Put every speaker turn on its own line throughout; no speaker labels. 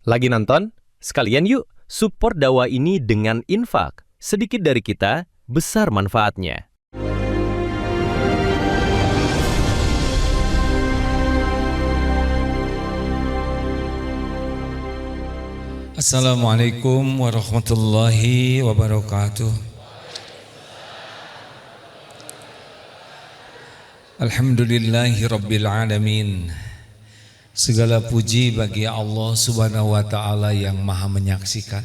Lagi nonton? Sekalian yuk support dakwah ini dengan infak. Sedikit dari kita, besar manfaatnya.
Assalamualaikum warahmatullahi wabarakatuh. Alhamdulillahi rabbil alamin. Segala puji bagi Allah subhanahu wa ta'ala yang maha menyaksikan,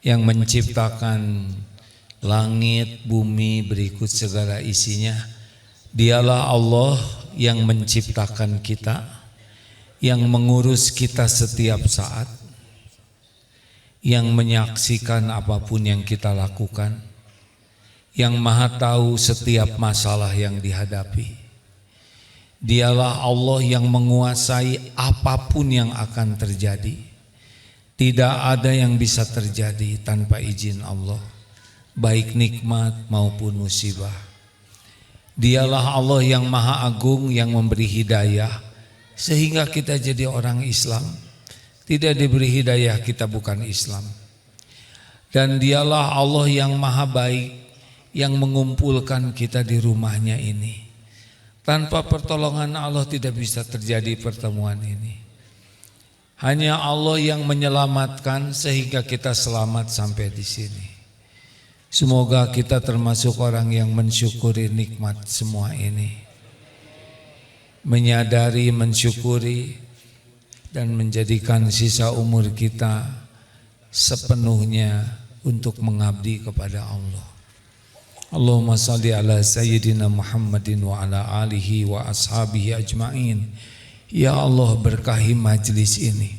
yang menciptakan langit, bumi berikut segala isinya. Dialah Allah yang menciptakan kita, yang mengurus kita setiap saat, yang menyaksikan apapun yang kita lakukan, yang maha tahu setiap masalah yang dihadapi. Dialah Allah yang menguasai apapun yang akan terjadi. Tidak ada yang bisa terjadi tanpa izin Allah, baik nikmat maupun musibah. Dialah Allah yang maha agung, yang memberi hidayah sehingga kita jadi orang Islam. Tidak diberi hidayah kita bukan Islam. Dan dialah Allah yang maha baik, yang mengumpulkan kita di rumahnya ini. Tanpa pertolongan Allah tidak bisa terjadi pertemuan ini. Hanya Allah yang menyelamatkan sehingga kita selamat sampai di sini. Semoga kita termasuk orang yang mensyukuri nikmat semua ini. Menyadari, mensyukuri, dan menjadikan sisa umur kita sepenuhnya untuk mengabdi kepada Allah. Allahumma salli ala sayyidina Muhammadin wa ala alihi wa ashabihi ajma'in. Ya Allah, berkahi majlis ini.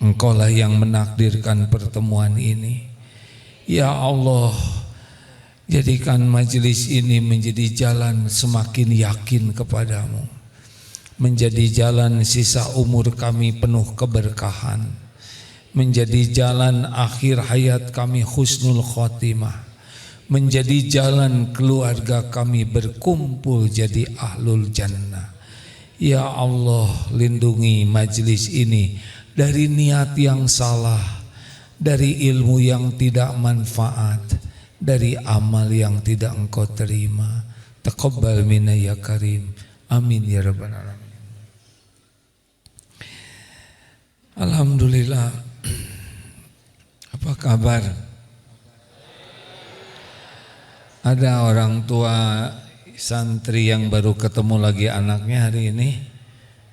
Engkaulah yang menakdirkan pertemuan ini. Ya Allah, jadikan majlis ini menjadi jalan semakin yakin kepadamu, menjadi jalan sisa umur kami penuh keberkahan, menjadi jalan akhir hayat kami husnul khotimah, menjadi jalan keluarga kami berkumpul jadi ahlul jannah. Ya Allah, lindungi majlis ini dari niat yang salah, dari ilmu yang tidak manfaat, dari amal yang tidak Engkau terima. Taqabbal minna ya karim. Amin ya rabbal alamin. Alhamdulillah. Apa kabar? Ada orang tua santri yang baru ketemu lagi anaknya hari ini.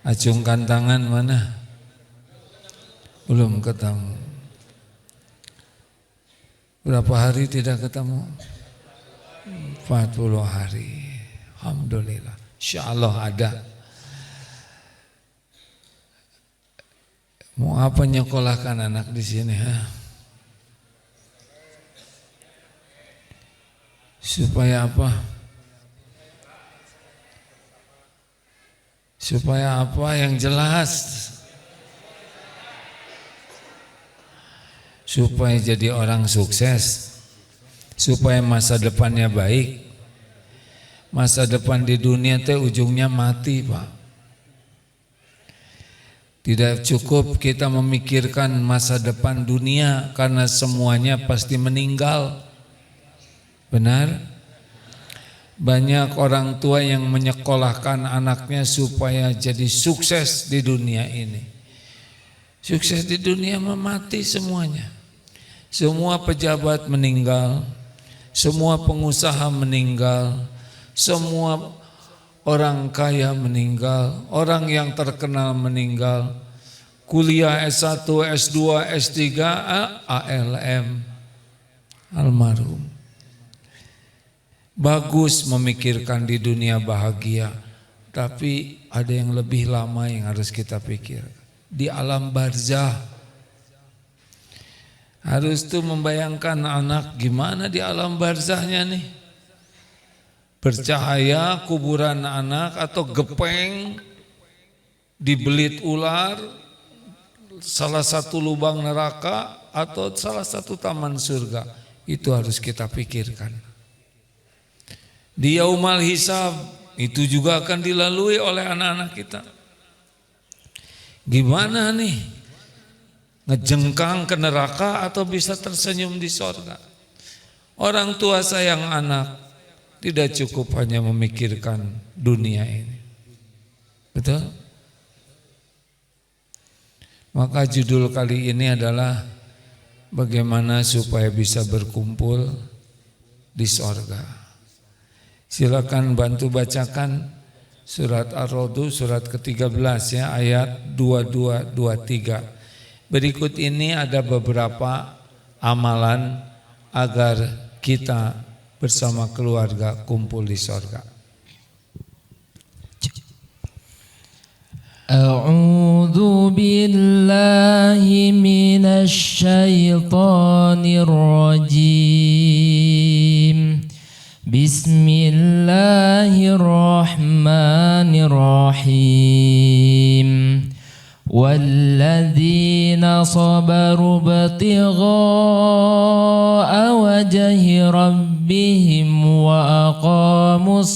Acungkan tangan mana? Belum ketemu. Berapa hari tidak ketemu? 40 hari. Alhamdulillah. Insyaallah ada. Mau apa nyekolahkan anak di sini? Supaya apa? Supaya apa yang jelas? Supaya jadi orang sukses, supaya masa depannya baik. Masa depan di dunia teh ujungnya mati, Pak. Tidak cukup kita memikirkan masa depan dunia karena semuanya pasti meninggal. Benar? Banyak orang tua yang menyekolahkan anaknya supaya jadi sukses di dunia ini. Sukses di dunia mati semuanya. Semua pejabat meninggal, semua pengusaha meninggal, semua orang kaya meninggal, orang yang terkenal meninggal. Kuliah S1, S2, S3, ALM, almarhum. Bagus memikirkan di dunia bahagia, tapi ada yang lebih lama yang harus kita pikir. Di alam barzah, harus tuh membayangkan anak gimana di alam barzahnya nih. Bercahaya kuburan anak atau gepeng dibelit ular, salah satu lubang neraka atau salah satu taman surga. Itu harus kita pikirkan. Di yaumal hisab itu juga akan dilalui oleh anak-anak kita. Gimana nih ngejengkang ke neraka atau bisa tersenyum di sorga. Orang tua sayang anak tidak cukup hanya memikirkan dunia ini. Betul? Maka judul kali ini adalah bagaimana supaya bisa berkumpul di sorga. Silakan bantu bacakan surat Ar-Ra'd surat ke-13 ya, ayat 22-23. Berikut ini ada beberapa amalan agar kita bersama keluarga kumpul di sorga.
A'udzu billahi minasy syaithanir rajim. Bismillahirrahmanirrahim. Walladzina sabaru ibtigha'a wajhi rabbihim wa aqamus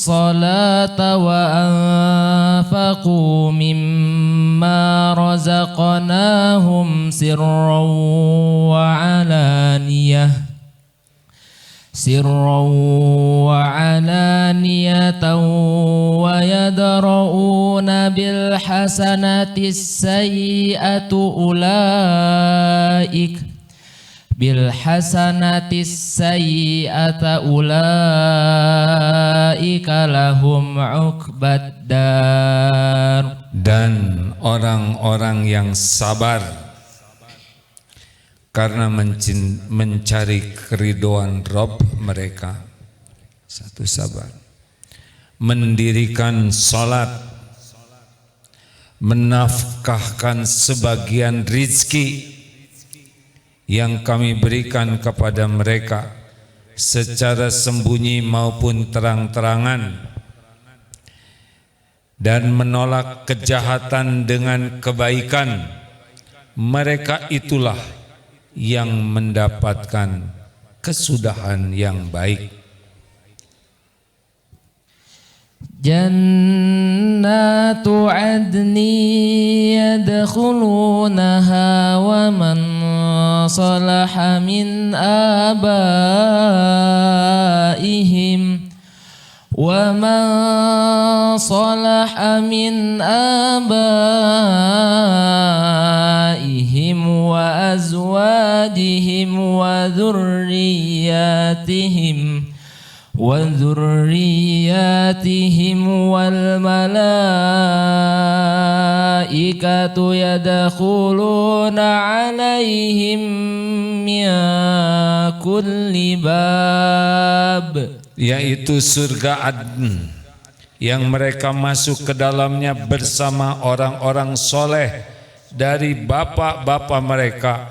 salata wa anfaqu mimma razaqnahum sirran wa alaniyatan wa yadra'una bil hasanati sayyi'ata ulaika lahum 'uqbad dar.
Dan orang-orang yang sabar karena mencari keridhaan Rabb mereka, satu sabar, mendirikan salat, menafkahkan sebagian rizki yang kami berikan kepada mereka secara sembunyi maupun terang-terangan, dan menolak kejahatan dengan kebaikan, mereka itulah yang mendapatkan kesudahan yang baik.
Jannatu adni yadkhulunaha wa man salaha min abaihim wa azwajihim wa dhurriyyatihim wal malaikatu yadkhuluna alaihim min kulli bab,
yaitu surga Adn yang mereka masuk ke dalamnya bersama orang-orang soleh dari bapak-bapak mereka,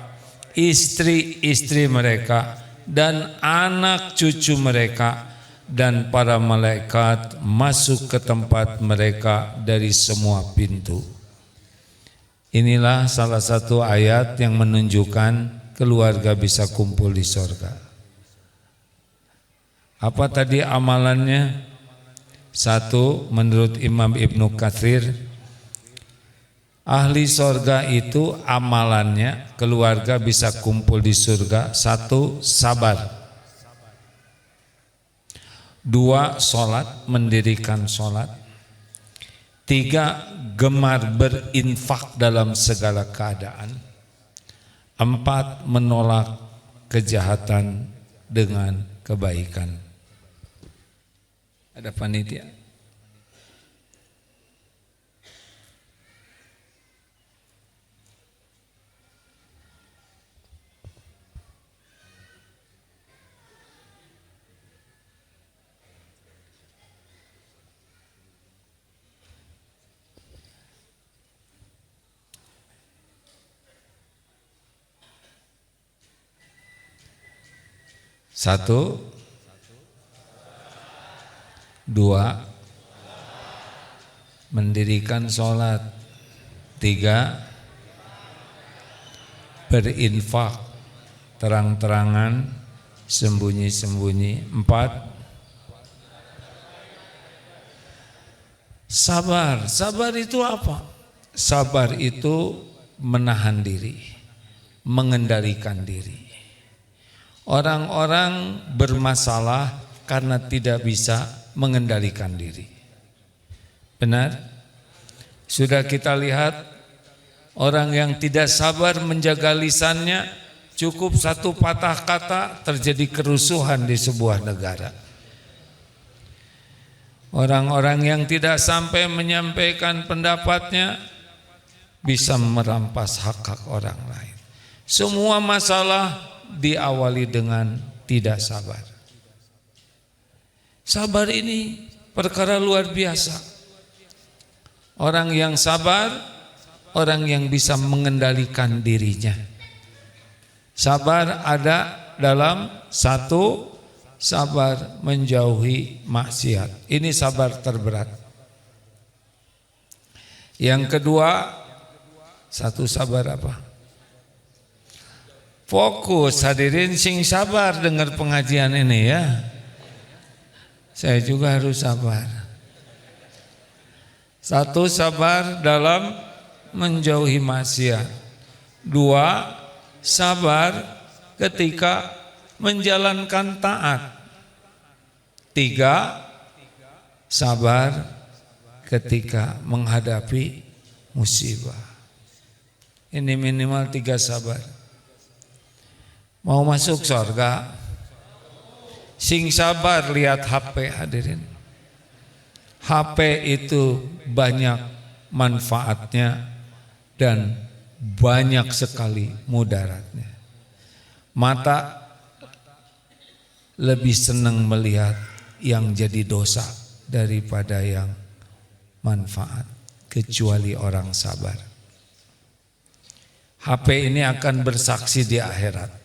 istri-istri mereka, dan anak cucu mereka, dan para malaikat masuk ke tempat mereka dari semua pintu. Inilah salah satu ayat yang menunjukkan keluarga bisa kumpul di sorga. Apa tadi amalannya? Satu, menurut Imam Ibnu Katsir, ahli sorga itu amalannya keluarga bisa kumpul di surga. Satu, sabar. Dua, sholat, mendirikan sholat. Tiga, gemar berinfak dalam segala keadaan. Empat, menolak kejahatan dengan kebaikan. Ada panitia? Satu, dua, mendirikan sholat. Tiga, berinfak terang-terangan, sembunyi-sembunyi. Empat, Sabar. Sabar itu apa? Sabar itu menahan diri, mengendalikan diri. Orang-orang bermasalah karena tidak bisa mengendalikan diri. Benar? Sudah kita lihat orang yang tidak sabar menjaga lisannya, cukup satu patah kata terjadi kerusuhan di sebuah negara. Orang-orang yang tidak sampai menyampaikan pendapatnya bisa merampas hak-hak orang lain. Semua masalah diawali dengan tidak sabar. Sabar ini perkara luar biasa. Orang yang sabar, orang yang bisa mengendalikan dirinya. Sabar ada dalam satu, sabar menjauhi maksiat. Ini sabar terberat. Yang kedua, satu sabar apa? Fokus, hadirin sing sabar dengar pengajian ini ya. Saya juga harus sabar. Satu, sabar dalam menjauhi maksiat. Dua, sabar ketika menjalankan taat. Tiga, sabar ketika menghadapi musibah. Ini minimal 3 sabar. Mau masuk surga, sing sabar lihat HP hadirin. HP itu banyak manfaatnya dan banyak sekali mudaratnya. Mata lebih senang melihat yang jadi dosa daripada yang manfaat, kecuali orang sabar. HP ini akan bersaksi di akhirat.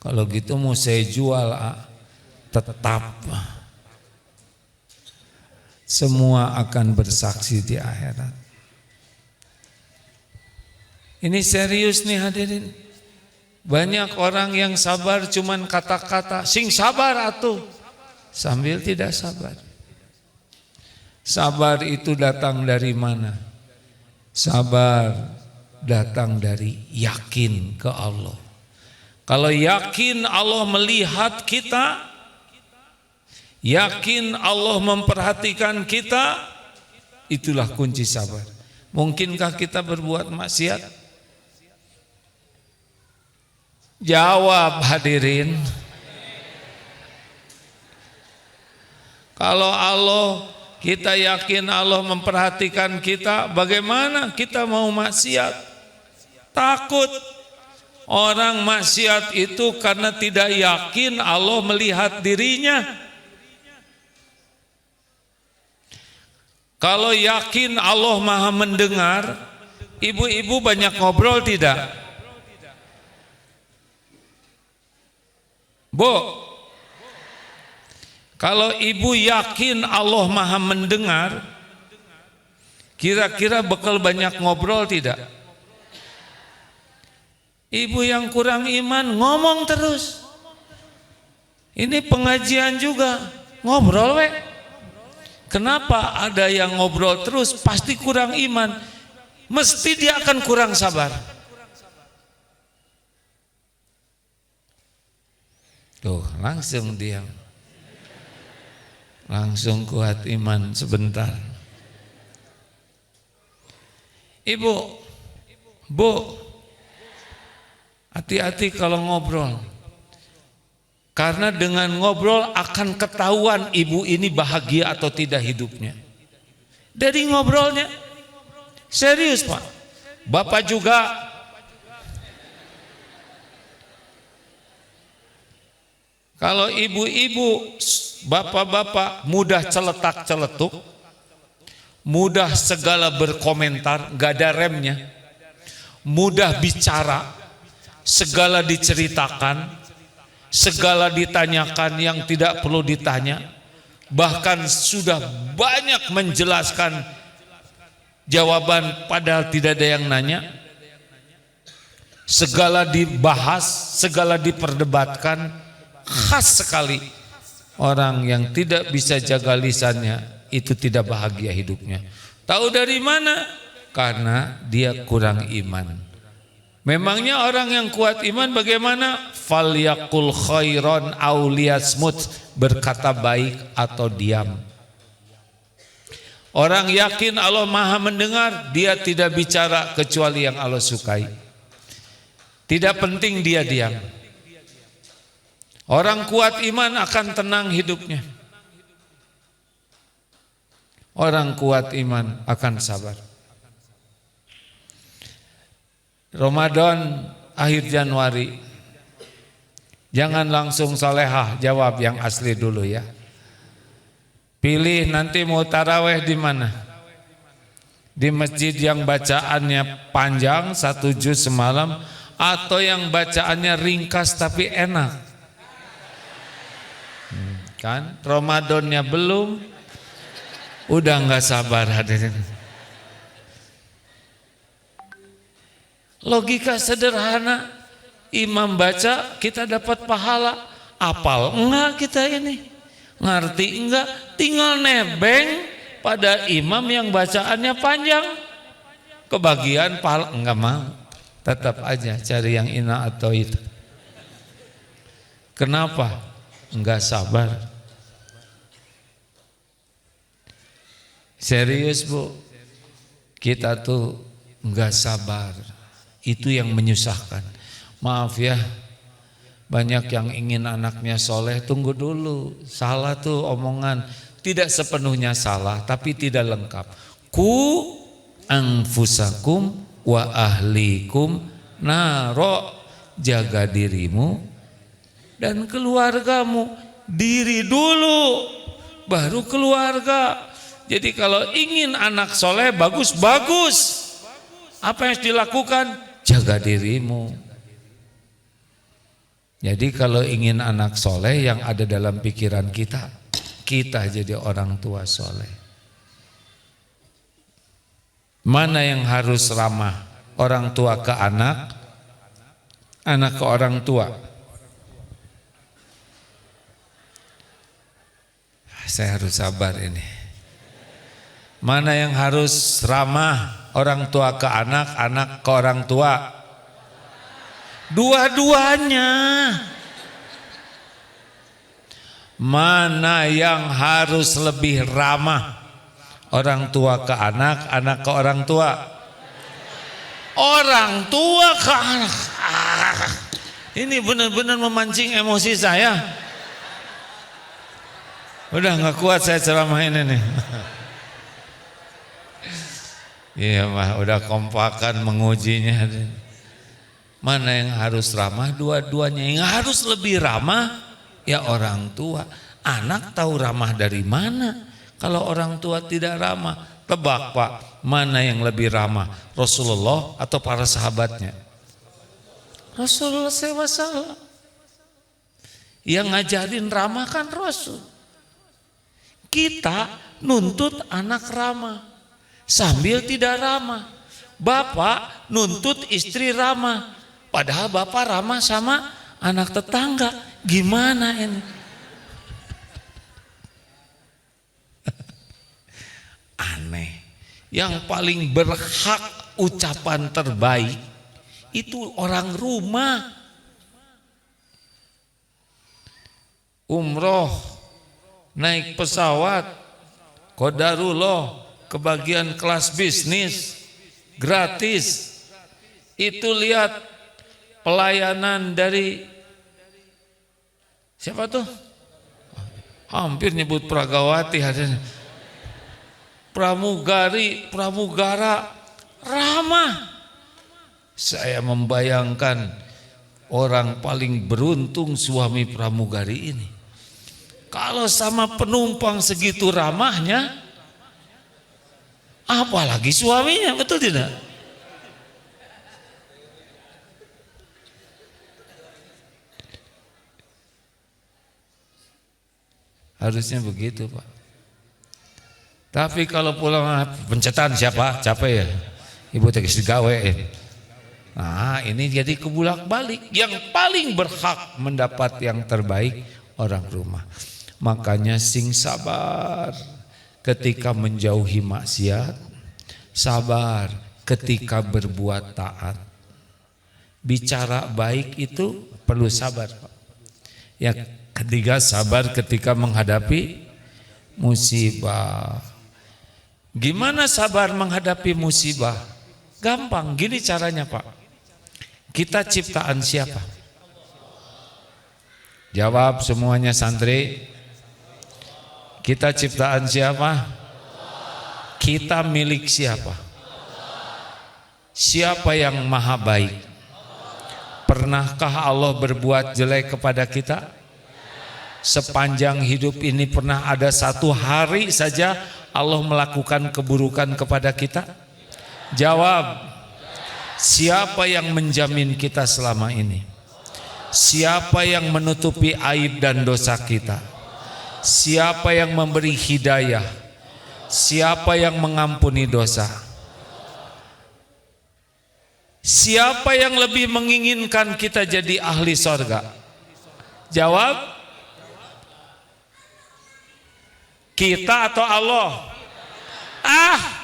Kalau gitu mau saya jual, tetap semua akan bersaksi di akhirat. Ini serius nih hadirin. Banyak orang yang sabar cuman kata-kata, sing sabar atuh, sambil tidak sabar. Sabar itu datang dari mana? Sabar datang dari yakin ke Allah. Kalau yakin Allah melihat kita, yakin Allah memperhatikan kita, itulah kunci sabar. Mungkinkah kita berbuat maksiat? Jawab hadirin. Kalau Allah, kita yakin Allah memperhatikan kita, bagaimana kita mau maksiat? Takut. Orang maksiat itu karena tidak yakin Allah melihat dirinya. Kalau yakin Allah Maha mendengar, ibu-ibu banyak ngobrol tidak? Bu, kalau ibu yakin Allah Maha mendengar, kira-kira bakal banyak ngobrol tidak? Ibu yang kurang iman ngomong terus. Ini pengajian juga ngobrol we. Kenapa ada yang ngobrol terus? Pasti kurang iman. Mesti dia akan kurang sabar. Tuh, langsung diam. Langsung kuat iman sebentar. Ibu, Bu, hati-hati kalau ngobrol. Karena dengan ngobrol akan ketahuan ibu ini bahagia atau tidak hidupnya. Dari ngobrolnya. Serius Pak. Bapak juga. Kalau ibu-ibu, bapak-bapak mudah celetak-celetuk, mudah segala berkomentar, gak ada remnya, mudah bicara, segala diceritakan, segala ditanyakan yang tidak perlu ditanya, bahkan sudah banyak menjelaskan jawaban padahal tidak ada yang nanya, segala dibahas, segala diperdebatkan. Khas sekali orang yang tidak bisa jaga lisannya itu tidak bahagia hidupnya. Tahu dari mana? Karena dia kurang iman. Memangnya orang yang kuat iman bagaimana? Falyaqul khairan aw liyasmut, berkata baik atau diam. Orang yakin Allah Maha mendengar, dia tidak bicara kecuali yang Allah sukai. Tidak penting dia diam. Orang kuat iman akan tenang hidupnya. Orang kuat iman akan sabar. Ramadan akhir Januari, jangan langsung salehah, jawab yang asli dulu ya. Pilih nanti mau taraweh di mana? Di masjid yang bacaannya panjang 1 juz semalam, atau yang bacaannya ringkas tapi enak. Kan Ramadannya belum, udah nggak sabar hadirin. Logika sederhana, imam baca kita dapat pahala, apal enggak kita ini, ngerti enggak, tinggal nebeng pada imam yang bacaannya panjang, kebagian pahala enggak mau, tetap aja cari yang ina atau itu. Kenapa? Enggak sabar. Serius bu, kita tuh enggak sabar. Itu yang menyusahkan. Maaf ya, banyak yang ingin anaknya soleh, tunggu dulu. Salah tuh omongan, tidak sepenuhnya salah, tapi tidak lengkap. Ku anfusakum wa ahlikum naro, jaga dirimu dan keluargamu. Diri dulu, baru keluarga. Jadi kalau ingin anak soleh bagus-bagus, apa yang harus dilakukan? Jaga dirimu. Jadi kalau ingin anak soleh, yang ada dalam pikiran kita, kita jadi orang tua soleh. Mana yang harus ramah? Orang tua ke anak, anak ke orang tua. Saya harus sabar ini. Mana yang harus ramah? Orang tua ke anak, anak ke orang tua. Dua-duanya. Mana yang harus lebih ramah? Orang tua ke anak, anak ke orang tua. Orang tua ke anak. Ini benar-benar memancing emosi saya. Udah nggak kuat saya ceramah ini nih. Iya mah, udah kompakan mengujinya. Mana yang harus ramah? Dua-duanya. Yang harus lebih ramah ya orang tua. Anak tahu ramah dari mana? Kalau orang tua tidak ramah, tebak pak, mana yang lebih ramah? Rasulullah atau para sahabatnya? Rasulullah SAW. Yang ngajarin ramah kan Rasul. Kita nuntut anak ramah sambil tidak ramah. Bapak nuntut istri ramah, padahal bapak ramah sama anak tetangga. Gimana ini? Aneh. Yang paling berhak ucapan terbaik itu orang rumah. Umroh, naik pesawat, qadarullah, kebagian kelas bisnis gratis. Itu lihat pelayanan dari siapa tuh? Hampir nyebut Pragawati, pramugara ramah. Saya membayangkan orang paling beruntung suami pramugari ini. Kalau sama penumpang segitu ramahnya, apalagi suaminya, betul tidak? Harusnya begitu Pak. Tapi kalau pulang pencetan siapa? Capek ya? Ibu tegis digawe. Nah ini jadi kebulak balik. Yang paling berhak mendapat yang terbaik orang rumah. Makanya sing sabar. ketika menjauhi maksiat, sabar ketika berbuat taat. Bicara baik itu perlu sabar, Pak. Ya, ketiga, sabar ketika menghadapi musibah. Gimana sabar menghadapi musibah? Gampang, gini caranya, Pak. Kita ciptaan siapa? Jawab semuanya santri. Kita ciptaan siapa? Kita milik siapa? Siapa yang maha baik? Pernahkah Allah berbuat jelek kepada kita? Sepanjang hidup ini pernah ada satu hari saja Allah melakukan keburukan kepada kita? Jawab. Siapa yang menjamin kita selama ini? Siapa yang menutupi aib dan dosa kita? Siapa yang memberi hidayah? Siapa yang mengampuni dosa? Siapa yang lebih menginginkan kita jadi ahli sorga? Jawab. Kita atau Allah?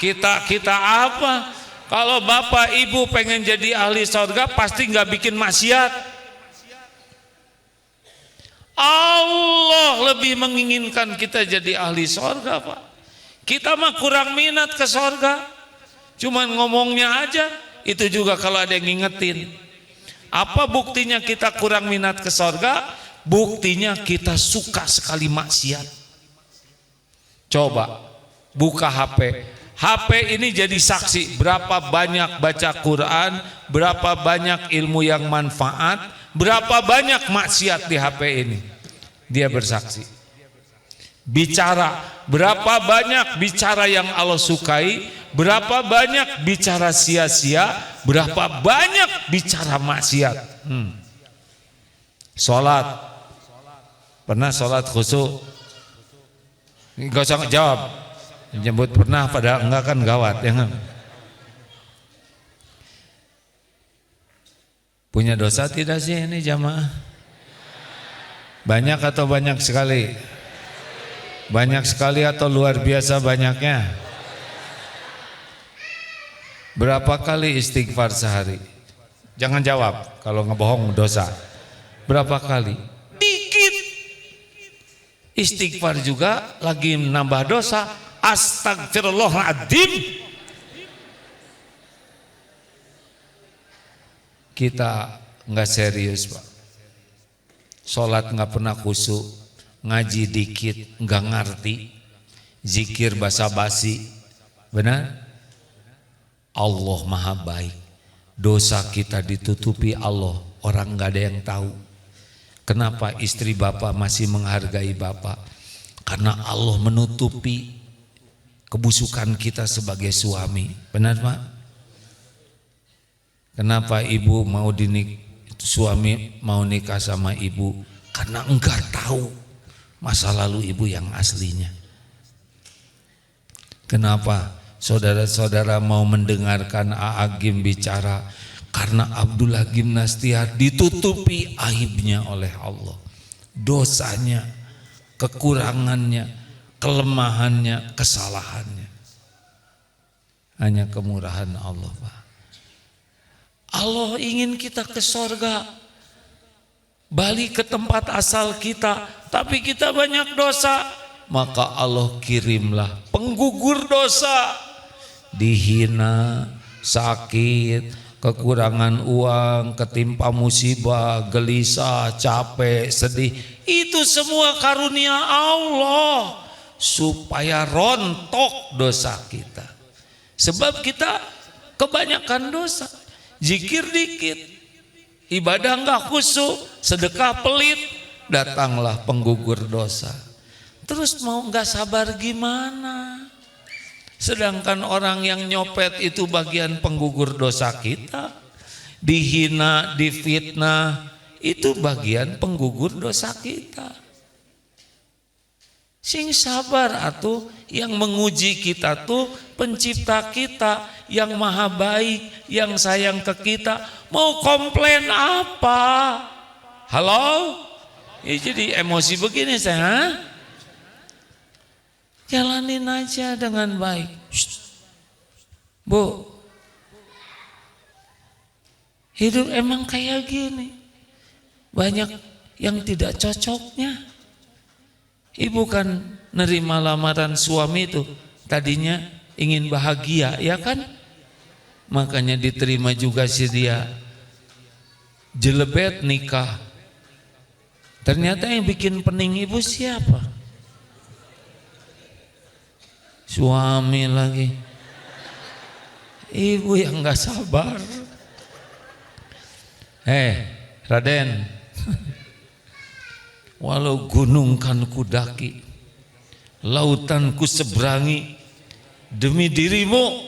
Kita apa? Kalau bapak ibu pengen jadi ahli sorga pasti nggak bikin maksiat. Allah lebih menginginkan kita jadi ahli sorga, Pak. Kita mah kurang minat ke sorga, cuman ngomongnya aja. Itu juga kalau ada yang ngingetin. Apa buktinya kita kurang minat ke sorga? Buktinya kita suka sekali maksiat. Coba buka HP. HP ini jadi saksi berapa banyak baca Quran, berapa banyak ilmu yang manfaat, berapa banyak maksiat di HP ini. Dia bersaksi. Bicara, berapa banyak bicara yang Allah sukai, berapa banyak bicara sia-sia, berapa banyak bicara maksiat. Sholat, pernah sholat khusyuk? Gak usah jawab, nyebut pernah pada enggak kan gawat ya kan? Punya dosa tidak sih ini jamaah? Banyak atau banyak sekali? Banyak sekali atau luar biasa banyaknya? Berapa kali istighfar sehari? Jangan jawab, kalau ngebohong dosa. Berapa kali? Dikit. Istighfar juga lagi menambah dosa. Astagfirullahaladzim. Kita nggak serius, Pak. Sholat nggak pernah khusyuk, ngaji dikit nggak ngerti, zikir basa-basi. Benar? Allah maha baik. Dosa kita ditutupi Allah, orang nggak ada yang tahu. Kenapa istri bapak masih menghargai bapak? Karena Allah menutupi kebusukan kita sebagai suami. Benar, Pak? Kenapa ibu mau suami mau nikah sama ibu? Karena enggak tahu masa lalu ibu yang aslinya. Kenapa saudara-saudara mau mendengarkan A'agim bicara? Karena Abdullah Gimnastiar ditutupi aibnya oleh Allah, dosanya, kekurangannya, kelemahannya, kesalahannya. Hanya kemurahan Allah, Pak. Allah ingin kita ke sorga, balik ke tempat asal kita, tapi kita banyak dosa. Maka Allah kirimlah penggugur dosa, dihina, sakit, kekurangan uang, ketimpa musibah, gelisah, capek, sedih. Itu semua karunia Allah supaya rontok dosa kita. Sebab kita kebanyakan dosa. Zikir dikit, ibadah enggak khusyuk, sedekah pelit, datanglah penggugur dosa. Terus mau enggak sabar gimana? Sedangkan orang yang nyopet itu bagian penggugur dosa kita. Dihina, difitnah, itu bagian penggugur dosa kita. Sing sabar atuh, yang menguji kita tuh pencipta kita yang maha baik, yang sayang ke kita. Mau komplain apa? Halo? Ya, jadi emosi begini saya. jalanin aja dengan baik. Bu, hidup emang kayak gini. Banyak yang tidak cocoknya. Ibu kan nerima lamaran suami itu tadinya ingin bahagia, ya kan? Makanya diterima juga si dia. Jelebet nikah. Ternyata yang bikin pening ibu siapa? Suami lagi. Ibu yang gak sabar. Raden, walau gunung kan kudaki, lautan ku seberangi, demi dirimu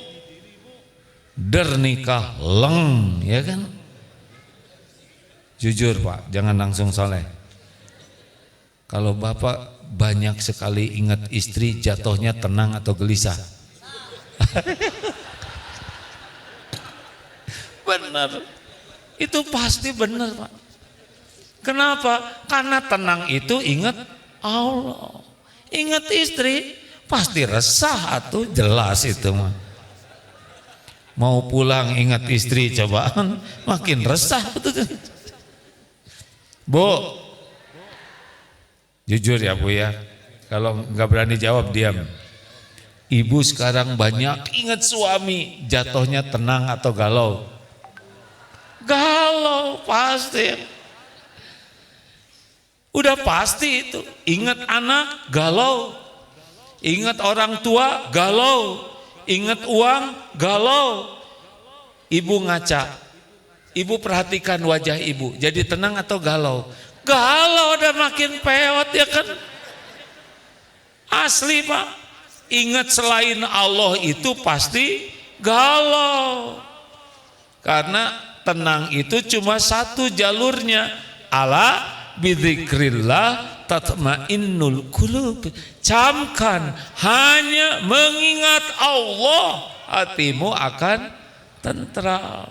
dernikah leng, ya kan? Jujur Pak, jangan langsung soleh. Kalau Bapak banyak sekali ingat istri, jatuhnya tenang atau gelisah? Benar, itu pasti benar Pak. Kenapa? Karena tenang itu ingat Allah. Ingat istri pasti resah atau jelas itu mah. Mau pulang ingat istri cobaan makin resah. Bu, jujur ya Bu ya, kalau nggak berani jawab diam. Ibu sekarang banyak ingat suami, jatuhnya tenang atau galau? Galau pasti. Udah pasti itu. Ingat anak, galau. Ingat orang tua, galau. Ingat uang, galau. Ibu ngaca. Ibu perhatikan wajah ibu. Jadi tenang atau galau? Galau, udah makin peot ya kan? Asli Pak. Ingat selain Allah itu pasti galau. Karena tenang itu cuma satu jalurnya. Ala bidzikrillah tatmainnul qulub. Camkan, hanya mengingat Allah hatimu akan tentram.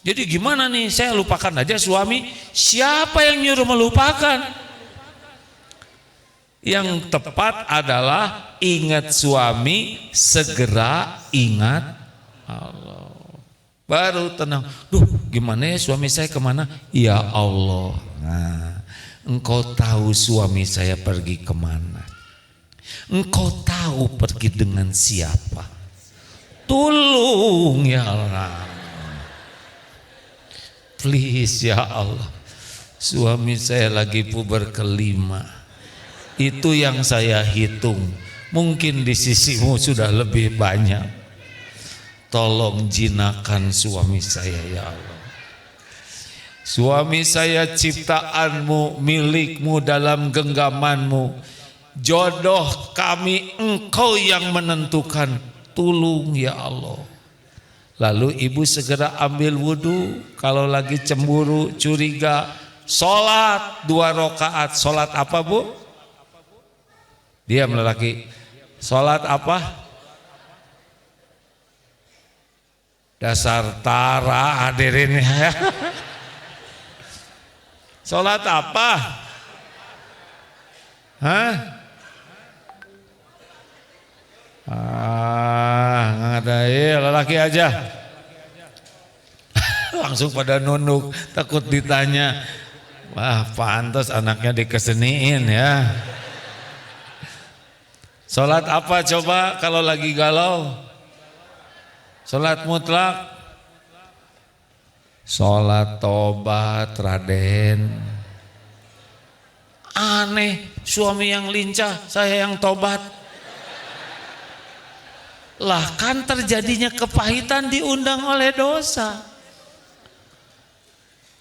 Jadi gimana nih, saya lupakan aja suami? Siapa yang nyuruh melupakan? Yang tepat adalah ingat suami, segera ingat Allah. Baru tenang. Duh, gimana ya suami saya kemana? Ya Allah. Nah, engkau tahu suami saya pergi kemana. Engkau tahu pergi dengan siapa. Tolong ya Allah. Please ya Allah. Suami saya lagi puber kelima. Itu yang saya hitung. Mungkin di sisimu sudah lebih banyak. Tolong jinakan suami saya ya Allah. Suami saya ciptaanmu, milikmu dalam genggamanmu. Jodoh kami engkau yang menentukan. Tolong ya Allah. Lalu ibu segera ambil wudhu. Kalau lagi cemburu, curiga, sholat 2 rakaat. Sholat apa Bu? Diam lelaki. Sholat apa? Dasar tara hadirin ya. Sholat apa? Hah? Nggak ada ya, lelaki aja. Langsung pada nunduk, takut ditanya. Wah, pantas anaknya dikeseniin ya. Sholat apa coba kalau lagi galau? Sholat mutlak. Sholat tobat Raden. Aneh, suami yang lincah, saya yang tobat. Lah kan terjadinya kepahitan diundang oleh dosa.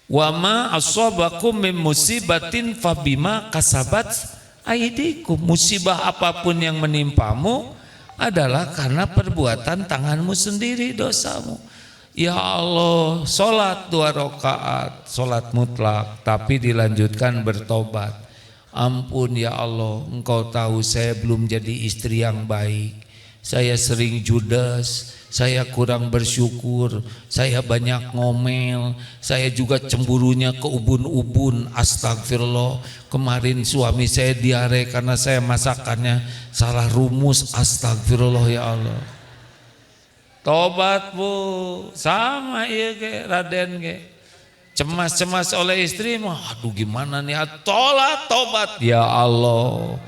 Wa ma asabakum min musibatin fabima kasabat aidikum. Musibah apapun yang menimpamu adalah karena perbuatan tanganmu sendiri, dosamu. Ya Allah, sholat 2 rakaat, sholat mutlak, tapi dilanjutkan bertobat. Ampun ya Allah, engkau tahu saya belum jadi istri yang baik, saya sering judes, saya kurang bersyukur, saya banyak ngomel, saya juga cemburunya ke ubun-ubun. Astagfirullah, kemarin suami saya diare karena saya masakannya salah rumus. Astagfirullah ya Allah. Tobat bu, sama iya ke Raden ke. Cemas-cemas oleh istri, aduh gimana nih, tolak tobat. Ya Allah,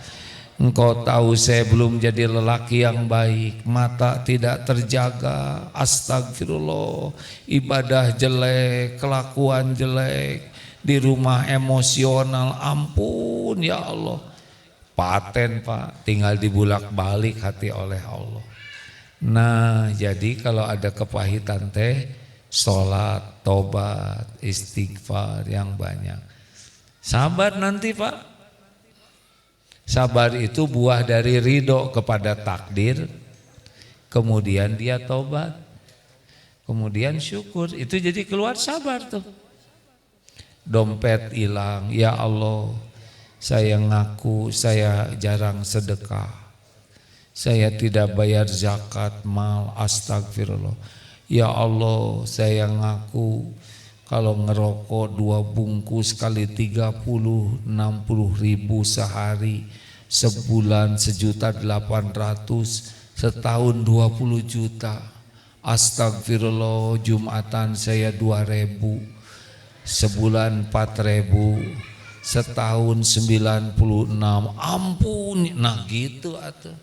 Engkau tahu saya belum jadi lelaki yang baik, mata tidak terjaga, astagfirullah, ibadah jelek, kelakuan jelek, di rumah emosional, ampun ya Allah. Paten Pak, tinggal dibulak-balik hati oleh Allah. Nah jadi kalau ada kepahitan teh, sholat, tobat, istighfar yang banyak. Sabar nanti Pak. Sabar itu buah dari ridho kepada takdir. Kemudian dia tobat. Kemudian syukur. Itu jadi keluar sabar tuh. Dompet hilang. Ya Allah, saya ngaku saya jarang sedekah. Saya tidak bayar zakat mal. Astagfirullah. Ya Allah, saya ngaku kalau ngerokok 2 bungkus kali 30, 60 ribu sehari, sebulan 1.800.000, setahun 20 juta. Astagfirullah, Jumatan saya 2.000, sebulan 4.000, setahun 96. Ampun, nah gitu atuh.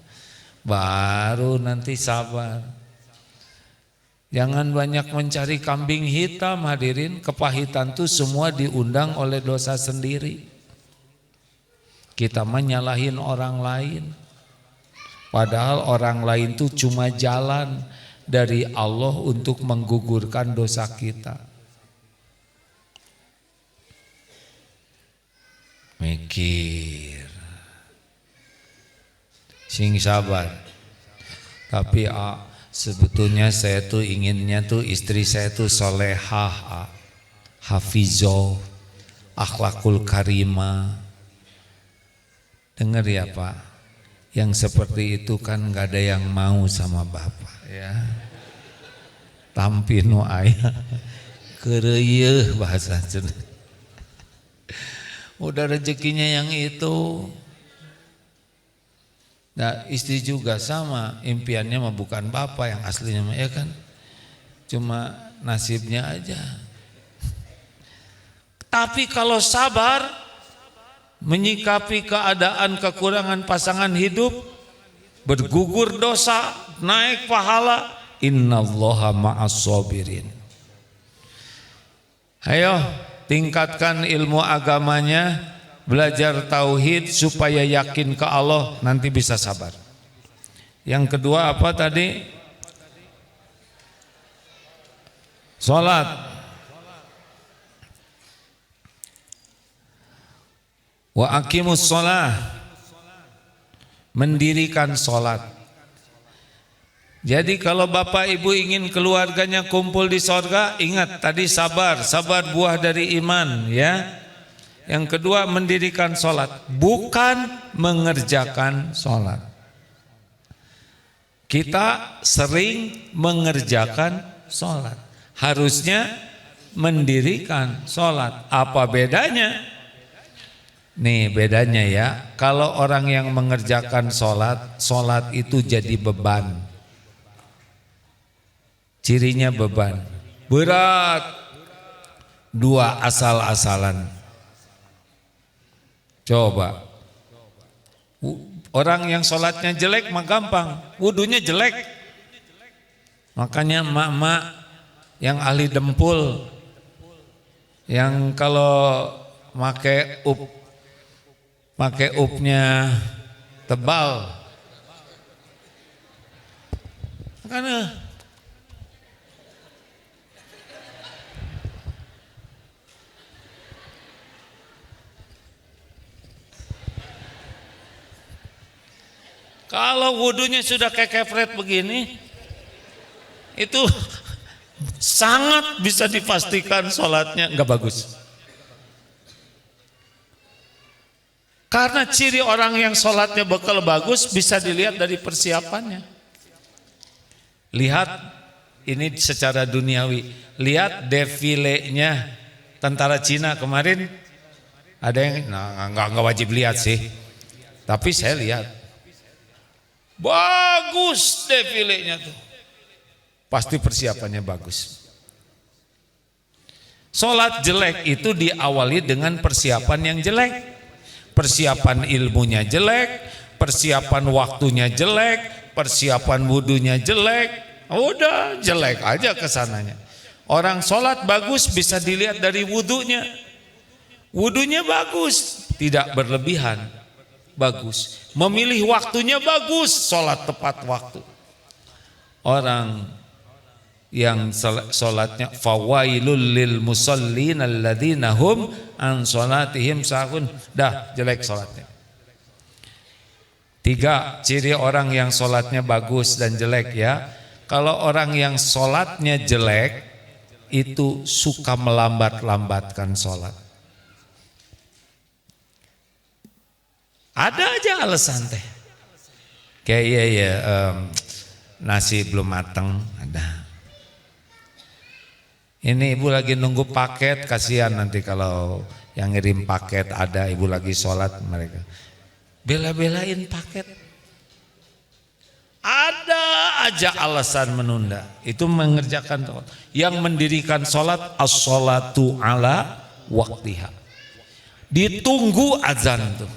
Baru nanti sabar. Jangan banyak mencari kambing hitam hadirin. Kepahitan itu semua diundang oleh dosa sendiri. Kita menyalahin orang lain. Padahal orang lain itu cuma jalan dari Allah untuk menggugurkan dosa kita. Mikir. Sing sabar. Tapi sebetulnya saya tuh inginnya tuh istri saya tuh solehah, hafizoh, akhlakul karimah. Dengar ya Pak, yang seperti itu kan gak ada yang mau sama Bapak ya. Tampinu ayah, kereyeh bahasa cenah. Udah rezekinya yang itu. Nah istri juga sama, impiannya mah bukan bapak yang aslinya mah ya kan, cuma nasibnya aja. Tapi kalau sabar menyikapi keadaan kekurangan pasangan hidup, bergugur dosa, naik pahala, innallaha ma'as sabirin. Ayo tingkatkan ilmu agamanya, belajar tauhid supaya yakin ke Allah, nanti bisa sabar. Yang kedua apa tadi? Salat. Wa aqimus shalah. Mendirikan salat. Jadi kalau Bapak Ibu ingin keluarganya kumpul di sorga, ingat tadi sabar, sabar buah dari iman ya. Yang kedua mendirikan sholat, bukan mengerjakan sholat. Kita sering mengerjakan sholat, harusnya mendirikan sholat. Apa bedanya? Nih bedanya ya, kalau orang yang mengerjakan sholat, sholat itu jadi beban. Cirinya beban, berat, dua asal-asalan. Coba orang yang sholatnya jelek mah gampang, wudunya jelek. Makanya emak-emak yang ahli dempul, yang kalau make upnya tebal, karena kalau wudunya sudah kayak kepret begini, itu sangat bisa dipastikan sholatnya nggak bagus. Karena ciri orang yang sholatnya bakal bagus bisa dilihat dari persiapannya. Lihat ini secara duniawi. Lihat defilenya tentara Cina kemarin. Ada yang nggak wajib lihat sih. Tapi saya lihat. Bagus defilenya tuh. Pasti persiapannya bagus. Sholat jelek itu diawali dengan persiapan yang jelek. Persiapan ilmunya jelek, persiapan waktunya jelek, persiapan wudunya jelek. Udah jelek aja kesananya. Orang sholat bagus bisa dilihat dari wudunya. Wudunya bagus, tidak berlebihan, bagus. Memilih waktunya bagus, sholat tepat waktu. Orang yang sholatnya fawailul lil musallin alladzina hum an sholatihim sahun, dah jelek sholatnya. 3 ciri orang yang sholatnya bagus dan jelek ya. Kalau orang yang sholatnya jelek itu suka melambat-lambatkan sholat. Ada aja alasan teh. Kayak nasi belum matang ada. Ini ibu lagi nunggu paket, kasihan nanti kalau yang ngirim paket ada ibu lagi sholat mereka. Bela-belain paket. Ada aja alasan menunda. Itu mengerjakan sholat. Yang mendirikan sholat as-sholatu ala waktiha. Ditunggu azan tuh.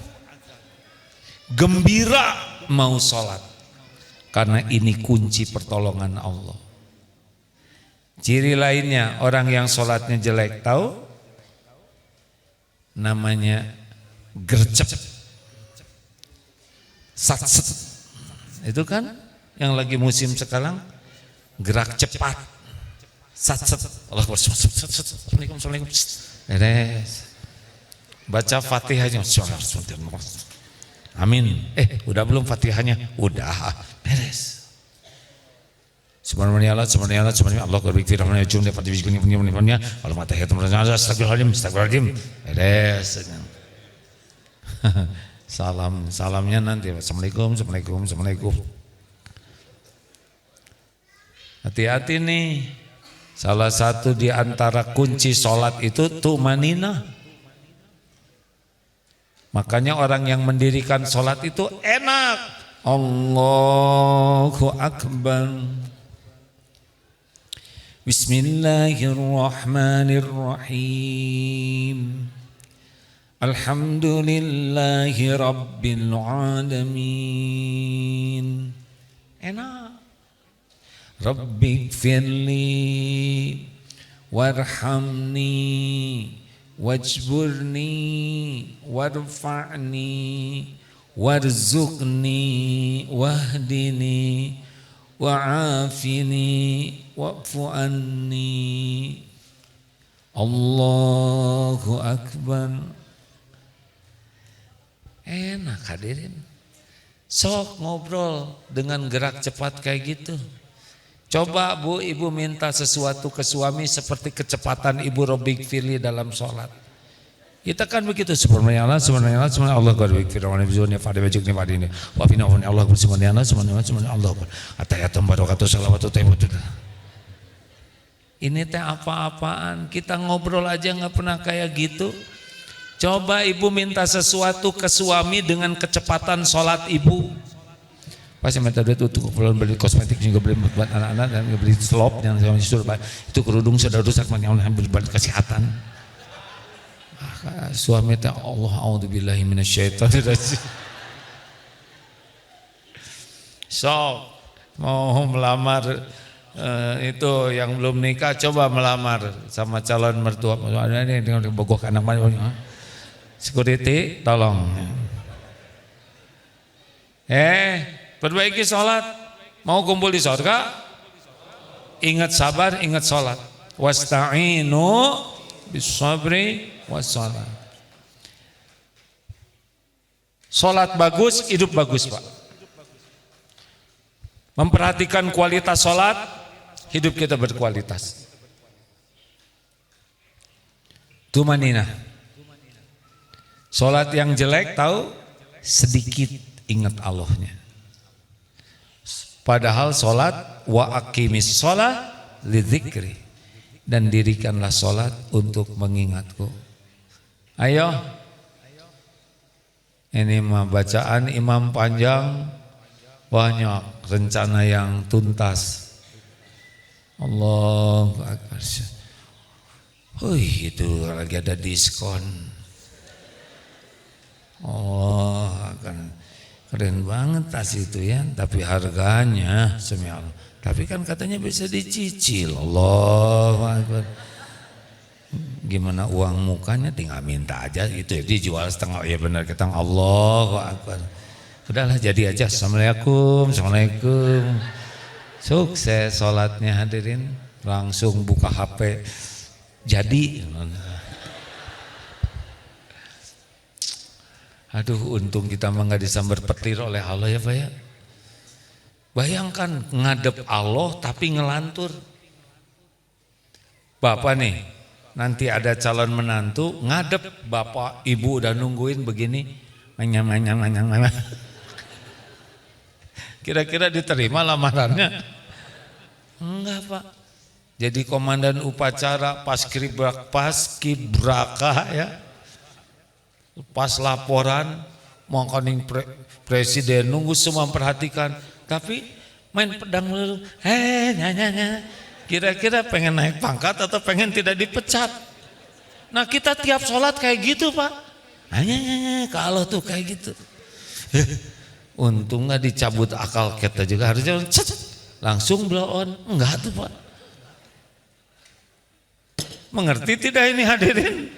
Gembira mau sholat. Karena ini kunci pertolongan Allah. Ciri lainnya orang yang sholatnya jelek tahu? Namanya gercep. Satset. Itu kan yang lagi musim sekarang gerak cepat. Satset. Allah Akbar. Assalamualaikum. Beres. Baca Fatihahnya. Amin. Udah belum Fatihahnya? Udah. Beres. Subhanallah, Allah berfirman rahman yajum dapat dibikin punya kalau mata hitam astagfirullahaladzim. Beres. Salamnya nanti. Assalamualaikum. Hati-hati nih. Salah satu di antara kunci sholat itu tumanina. Makanya orang yang mendirikan sholat itu enak. Allahu Akbar. Bismillahirrahmanirrahim. Alhamdulillahi Rabbil Alamin. Enak. Rabbighfirli warhamni wajburni warfa'ni warzuqni wahdini wa'afini wa'fu anni. Allahu Akbar. Enak hadirin. Sok ngobrol dengan gerak cepat kayak gitu. Coba bu, ibu minta sesuatu ke suami seperti kecepatan ibu Rabbighfirli dalam sholat. Kita kan begitu. Subhanallah, Allah Akbar. Ini teh apa-apaan? Kita ngobrol aja nggak pernah kayak gitu. Coba ibu minta sesuatu ke suami dengan kecepatan sholat ibu. Pas saya minta duit untuk beli kosmetik juga beli buat anak-anak dan beli slop yang saya suruh itu kerudung sudah rusak, makanya beli kesehatan. Suami teh Allah a'udzubillahi minasyaitonirrajim. Sok mau melamar itu yang belum nikah, coba melamar sama calon mertua. Ada ini dengan bogok anak mana? Security, tolong. Perbaiki sholat. Mau kumpul di surga? Ingat sabar, ingat sholat. Wasta'inu bis-sabri was-salat. Sholat bagus, hidup bagus Pak. Memperhatikan kualitas sholat, hidup kita berkualitas. Tumanina. Sholat yang jelek tahu? Sedikit ingat Allahnya. Padahal sholat wa aqimis sholat lidzikri, dan dirikanlah sholat untuk mengingatku. Ayo, ini mah bacaan imam panjang, banyak rencana yang tuntas. Allahu Akbar. Itu lagi ada diskon. Oh, keren banget tas itu ya, tapi harganya semi Allah. Tapi kan katanya bisa dicicil. Allahu Akbar. Gimana uang mukanya, tinggal minta aja gitu ya, dijual setengah. Ya benar, kita Allahu Akbar. Udahlah jadi aja. Assalamualaikum. Sukses sholatnya hadirin. Langsung buka HP. Jadi. Aduh, untung kita mah nggak disambar petir oleh Allah ya Pak ya. Bayangkan ngadep Allah tapi ngelantur. Bapak nih, nanti ada calon menantu ngadep, bapak ibu udah nungguin begini, manyang. Kira-kira diterima lamarannya? Enggak Pak. Jadi komandan upacara paskibraka ya. Pas laporan mau koning presiden nunggu semua memperhatikan, tapi main pedang dulu. Nyanyi. Kira-kira pengen naik pangkat atau pengen tidak dipecat? Nah kita tiap sholat kayak gitu Pak. Kalau tuh kayak gitu. Untung nggak dicabut akal kita juga, harusnya langsung blow on. Enggak tuh Pak. Mengerti tidak ini hadirin?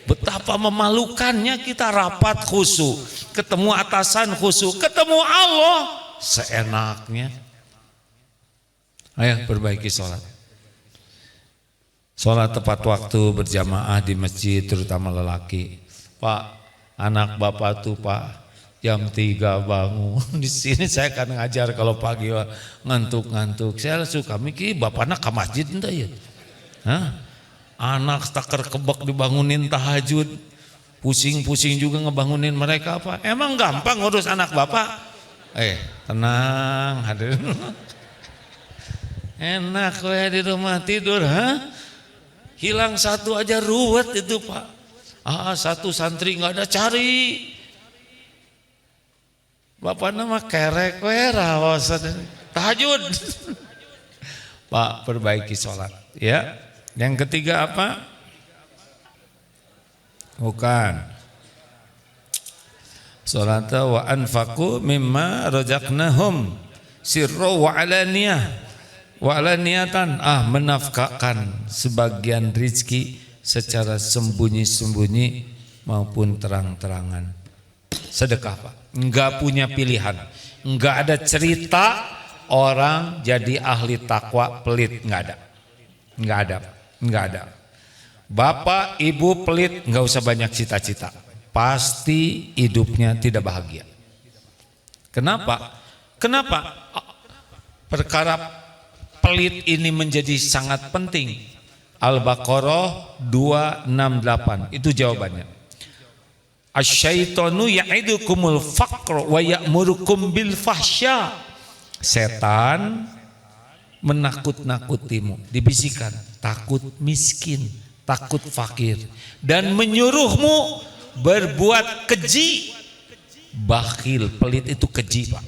Betapa memalukannya kita rapat khusyuk, ketemu atasan khusyuk, ketemu Allah seenaknya. Ayo perbaiki sholat. Sholat tepat waktu berjamaah di masjid, terutama lelaki. Pak, anak bapak tuh Pak jam 3 bangun. Di sini saya akan ngajar kalau pagi ngantuk-ngantuk. Saya suka mikir bapaknya ke masjid entah ya. Hah? Anak taker kebak dibangunin tahajud, pusing-pusing juga ngebangunin mereka apa? Emang gampang ngurus anak bapak? Tenang hadirin. Enak we di rumah tidur, hilang satu aja ruwet itu Pak. Satu santri nggak ada cari. Bapak nama kerek we rawasan tahajud. Pak perbaiki sholat ya. Yang ketiga apa? Bukan. Salata wa anfaqu mimma razaqnahum sirra wa alaniyah. Wa alaniyatan, menafkahkan sebagian rizki secara sembunyi-sembunyi maupun terang-terangan. Sedekah Pak. Enggak punya pilihan. Enggak ada cerita orang jadi ahli takwa pelit, enggak ada. Enggak ada. Bapak, ibu pelit, enggak usah banyak cita-cita. Pasti hidupnya tidak bahagia. Kenapa? Perkara pelit ini menjadi sangat penting. Al-Baqarah 268 itu jawabannya. Asyaitonu ya'idukumul faqr wa ya'murukum bil fahsya. Setan menakut-nakutimu, dibisikkan, takut miskin, takut fakir, dan menyuruhmu berbuat keji. Bakhil, pelit itu keji Pak.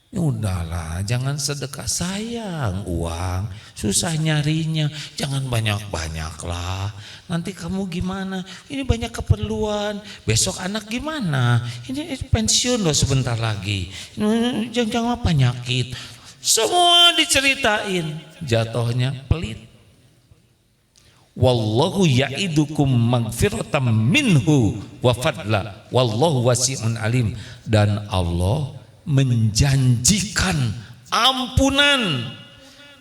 Ya udahlah, jangan sedekah, sayang uang, susah nyarinya, jangan banyak-banyak lah. Nanti kamu gimana? Ini banyak keperluan. Besok anak gimana? Ini pensiun loh sebentar lagi. Jangan penyakit. Semua diceritain, jatuhnya pelit. Wallahu ya'idukum magfiratam minhu wa fadla wallahu wasi'un alim. Dan Allah menjanjikan ampunan.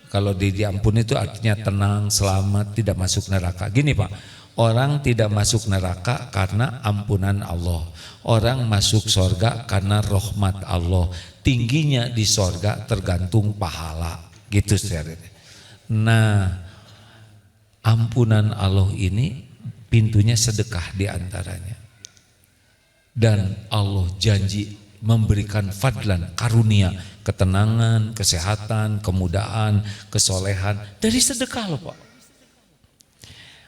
Kalau diampuni itu artinya tenang, selamat, tidak masuk neraka. Gini Pak, orang tidak masuk neraka karena ampunan Allah. Orang masuk sorga karena rahmat Allah. Tingginya di sorga tergantung pahala. Gitu sebenarnya. Nah, ampunan Allah ini pintunya sedekah diantaranya. Dan Allah janji memberikan fadlan, karunia, ketenangan, kesehatan, kemudahan, kesolehan dari sedekah loh Pak.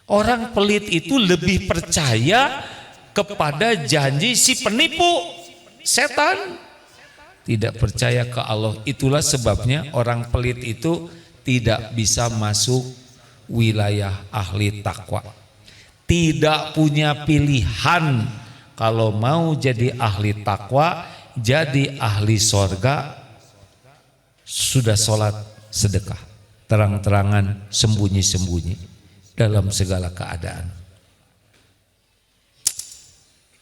Orang pelit itu lebih percaya kepada janji si penipu, setan. Tidak percaya ke Allah. Itulah sebabnya orang pelit itu tidak bisa masuk wilayah ahli takwa. Tidak punya pilihan kalau mau jadi ahli takwa, jadi ahli sorga, sudah sholat sedekah, terang-terangan, sembunyi-sembunyi dalam segala keadaan.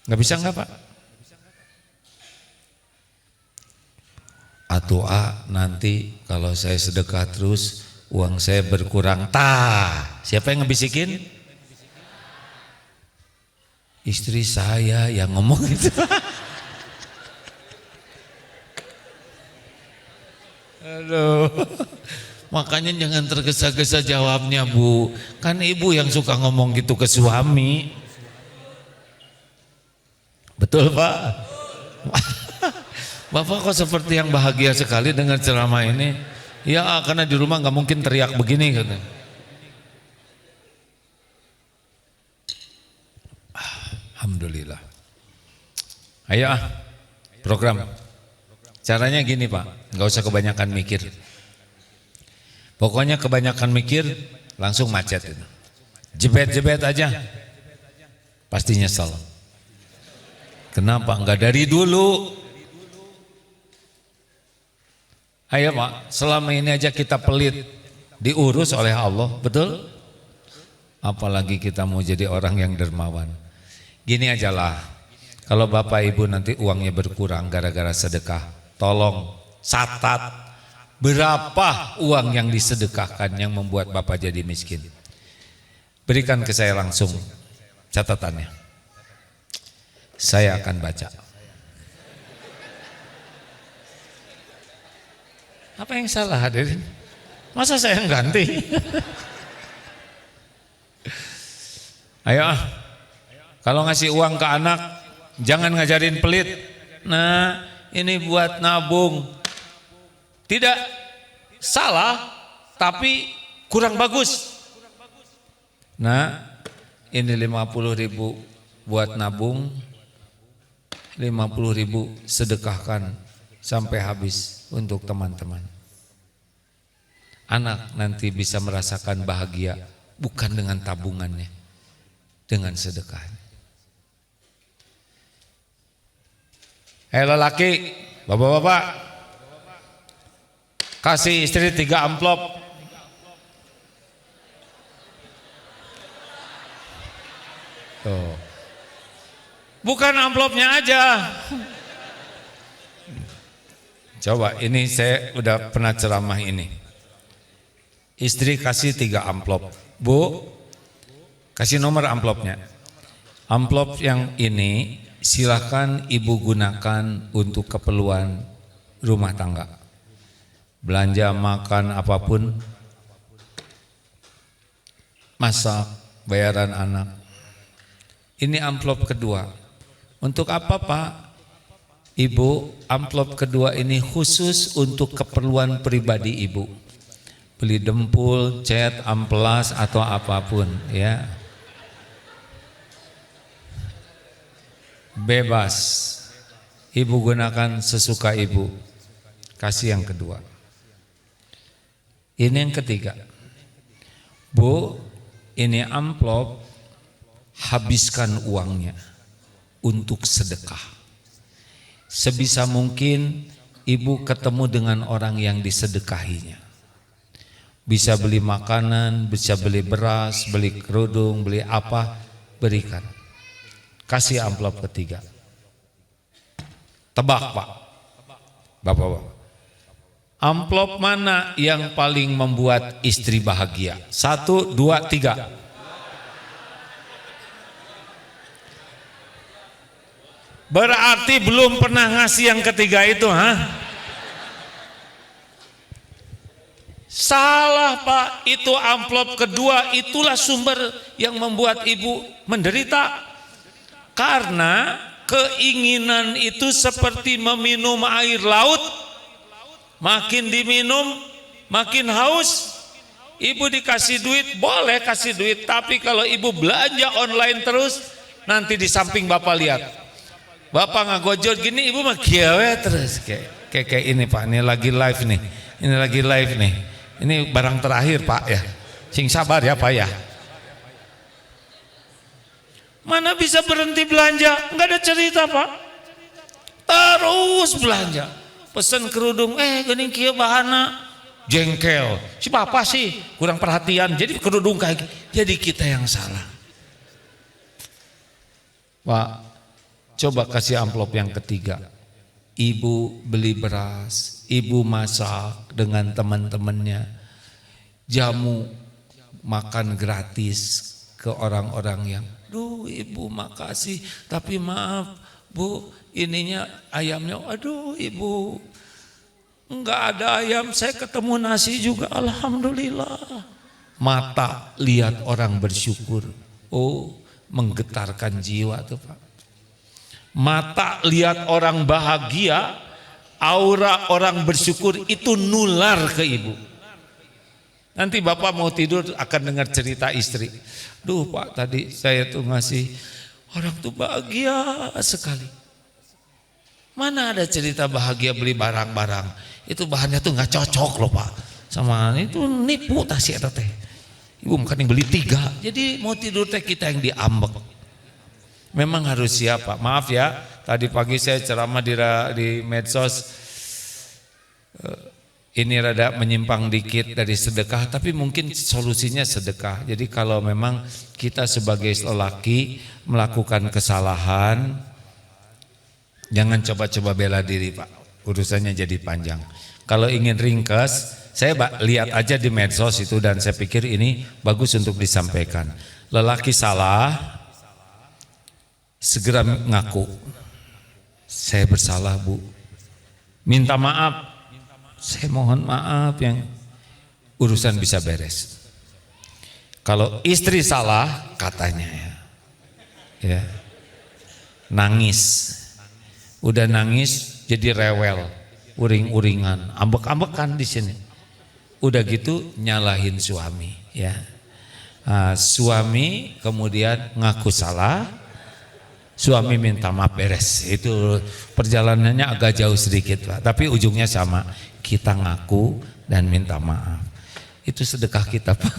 Nggak bisa nggak Pak? Atau nanti kalau saya sedekah terus uang saya berkurang. Siapa yang ngebisikin? Istri saya yang ngomong itu. Aduh. Makanya jangan tergesa-gesa jawabnya Bu. Kan ibu yang suka ngomong gitu ke suami. Betul Pak? Bapak kok seperti yang bahagia sekali dengar ceramah ini? Ya karena di rumah nggak mungkin teriak begini katanya. Alhamdulillah. Ayo program. Caranya gini Pak, nggak usah kebanyakan mikir. Pokoknya kebanyakan mikir langsung macet itu. Jebet-jebet aja, pasti nyesel. Kenapa? Nggak dari dulu. Ayo Pak, selama ini aja kita pelit, diurus oleh Allah, betul? Apalagi kita mau jadi orang yang dermawan. Gini aja lah, kalau Bapak Ibu nanti uangnya berkurang gara-gara sedekah, tolong catat berapa uang yang disedekahkan yang membuat Bapak jadi miskin. Berikan ke saya langsung catatannya. Saya akan baca. Apa yang salah hadirin? Masa saya yang ganti? Ayo kalau ngasih uang ke anak jangan ngajarin pelit. Nah ini buat nabung. Tidak salah tapi kurang bagus. Nah ini 50.000 buat nabung, 50.000 sedekahkan sampai habis untuk teman-teman. Anak nanti bisa merasakan bahagia bukan dengan tabungannya, dengan sedekahnya. Lelaki, bapak-bapak, kasih istri 3 amplop. Tuh. Bukan amplopnya aja. Coba ini saya udah pernah ceramah ini. Istri kasih 3 amplop. Bu, kasih nomor amplopnya. Amplop yang ini silakan ibu gunakan untuk keperluan rumah tangga. Belanja makan apapun. Masak, bayaran anak. Ini amplop kedua. Untuk apa Pak? Ibu, amplop kedua ini khusus untuk keperluan pribadi ibu. Beli dempul, cat, amplas atau apapun ya. Bebas. Ibu gunakan sesuka ibu. Kasih yang kedua. Ini yang ketiga. Bu, ini amplop, habiskan uangnya untuk sedekah. Sebisa mungkin ibu ketemu dengan orang yang disedekahinya. Bisa beli makanan, bisa beli beras, beli kerudung, beli apa, berikan. Kasih amplop ketiga. Tebak Pak, Bapak-bapak. Amplop mana yang paling membuat istri bahagia? 1, 2, 3. Berarti belum pernah ngasih yang ketiga itu, Salah Pak, itu amplop kedua itulah sumber yang membuat ibu menderita. Karena keinginan itu seperti meminum air laut, makin diminum makin haus. Ibu dikasih duit, boleh kasih duit, tapi kalau ibu belanja online terus, nanti di samping bapak lihat, bapak ngagojol gini, ibu mah kiawe terus kayak ini Pak, ini lagi live nih, ini barang terakhir Pak ya, sing sabar ya Pak ya. Mana bisa berhenti belanja, nggak ada cerita Pak, terus belanja, pesen kerudung, gini kia bahana, jengkel, si papa sih kurang perhatian, jadi kerudung kayak gitu. Jadi kita yang salah. Pak, coba kasih amplop yang ketiga. Ibu beli beras, ibu masak dengan teman-temannya, jamu makan gratis ke orang-orang yang, duh ibu makasih, tapi maaf bu, ininya ayamnya, aduh ibu enggak ada ayam, saya ketemu nasi juga, alhamdulillah. Mata lihat orang bersyukur, oh menggetarkan jiwa tuh Pak. Mata lihat orang bahagia, aura orang bersyukur itu nular ke ibu. Nanti bapak mau tidur akan dengar cerita istri, duh Pak tadi saya tuh ngasih, orang tuh bahagia sekali. Mana ada cerita bahagia beli barang-barang, itu bahannya tuh nggak cocok loh Pak, sama itu nipu tasi eta teh. Ibu makan yang beli 3, jadi mau tidur teh kita yang diambek. Memang harus siap Pak. Maaf ya, tadi pagi saya ceramah di medsos, ini rada menyimpang dikit dari sedekah, tapi mungkin solusinya sedekah. Jadi kalau memang kita sebagai lelaki melakukan kesalahan, jangan coba-coba bela diri Pak, urusannya jadi panjang. Kalau ingin ringkas, saya lihat aja di medsos itu dan saya pikir ini bagus untuk disampaikan. Lelaki salah, segera ngaku, saya bersalah Bu, minta maaf, saya mohon maaf, yang urusan bisa beres. Kalau istri salah, katanya ya nangis, udah nangis jadi rewel, uring-uringan, ambek-ambekan di sini. Udah gitu nyalahin suami ya. Suami kemudian ngaku salah, suami minta maaf, beres. Itu perjalanannya agak jauh sedikit Pak, tapi ujungnya sama, kita ngaku dan minta maaf. Itu sedekah kita Pak.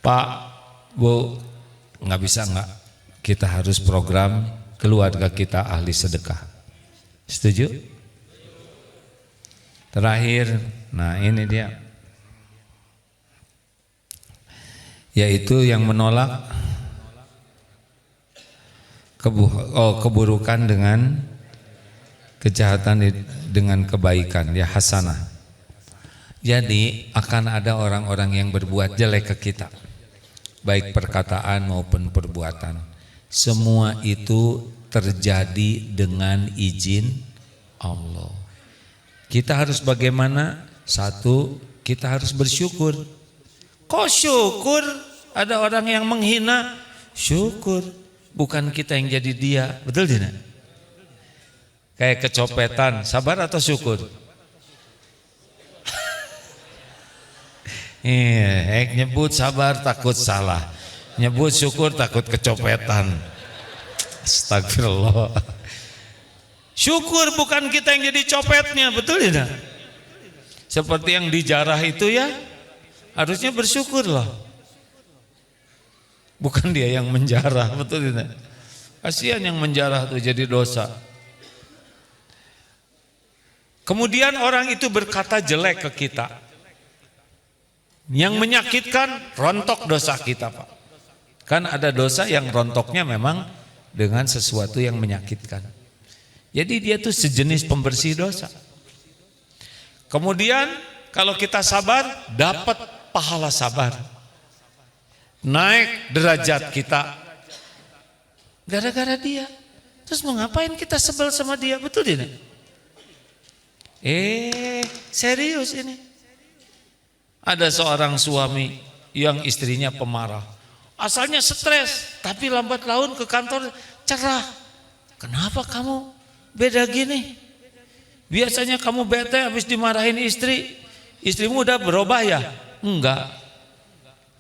Pak, Bu, nggak bisa nggak, kita harus program keluarga kita ahli sedekah. Setuju? Terakhir, nah ini dia, yaitu yang menolak keburukan dengan kejahatan dengan kebaikan, ya hasanah. Jadi akan ada orang-orang yang berbuat jelek ke kita, baik perkataan maupun perbuatan. Semua itu terjadi dengan izin Allah. Kita harus bagaimana? Satu, kita harus bersyukur. Kok syukur? Ada orang yang menghina, syukur. Bukan kita yang jadi dia, betul tidak? Kayak kecopetan, sabar atau syukur? Nyebut sabar takut salah, nyebut syukur takut kecopetan. Astagfirullah. Syukur bukan kita yang jadi copetnya, betul tidak? Seperti yang dijarah itu ya, harusnya bersyukur loh. Bukan dia yang menjarah, betul tidak? Kasihan yang menjarah tuh jadi dosa. Kemudian orang itu berkata jelek ke kita, yang menyakitkan, rontok dosa kita Pak. Kan ada dosa yang rontoknya memang dengan sesuatu yang menyakitkan. Jadi dia tuh sejenis pembersih dosa. Kemudian kalau kita sabar, dapat pahala sabar, naik derajat kita gara-gara dia. Terus mau ngapain kita sebel sama dia, betul tidak? Serius ini. Ada seorang suami yang istrinya pemarah, asalnya stres, tapi lambat laun ke kantor cerah. Kenapa kamu beda gini? Biasanya kamu bete habis dimarahin istri, istrimu udah berubah ya? Enggak,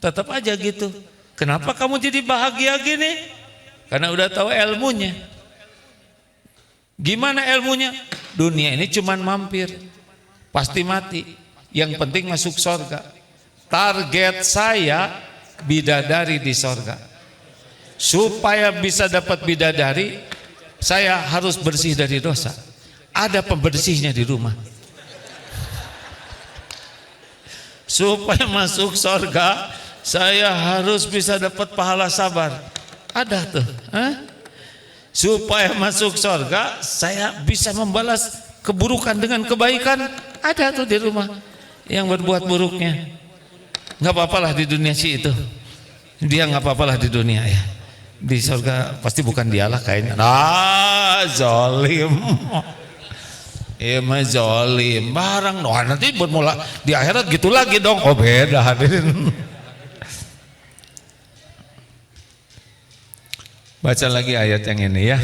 tetap aja gitu. Kenapa kamu jadi bahagia gini? Karena udah tahu ilmunya. Gimana ilmunya? Dunia ini cuman mampir, pasti mati. Yang penting masuk surga. Target saya bidadari di surga. Supaya bisa dapat bidadari, saya harus bersih dari dosa. Ada pembersihnya di rumah. Supaya masuk surga, saya harus bisa dapat pahala sabar. Ada tuh. Supaya masuk surga, saya bisa membalas keburukan dengan kebaikan. Ada tuh di rumah yang berbuat buruknya. Nggak apa-apalah di dunia sih itu. Dia nggak apa-apalah di dunia ya. Di surga pasti bukan dialah kayaknya. Zalim. Iya mah zalim. Barang nanti bermula di akhirat gitu lagi dong. Oh beda hadirin. Baca lagi ayat yang ini ya.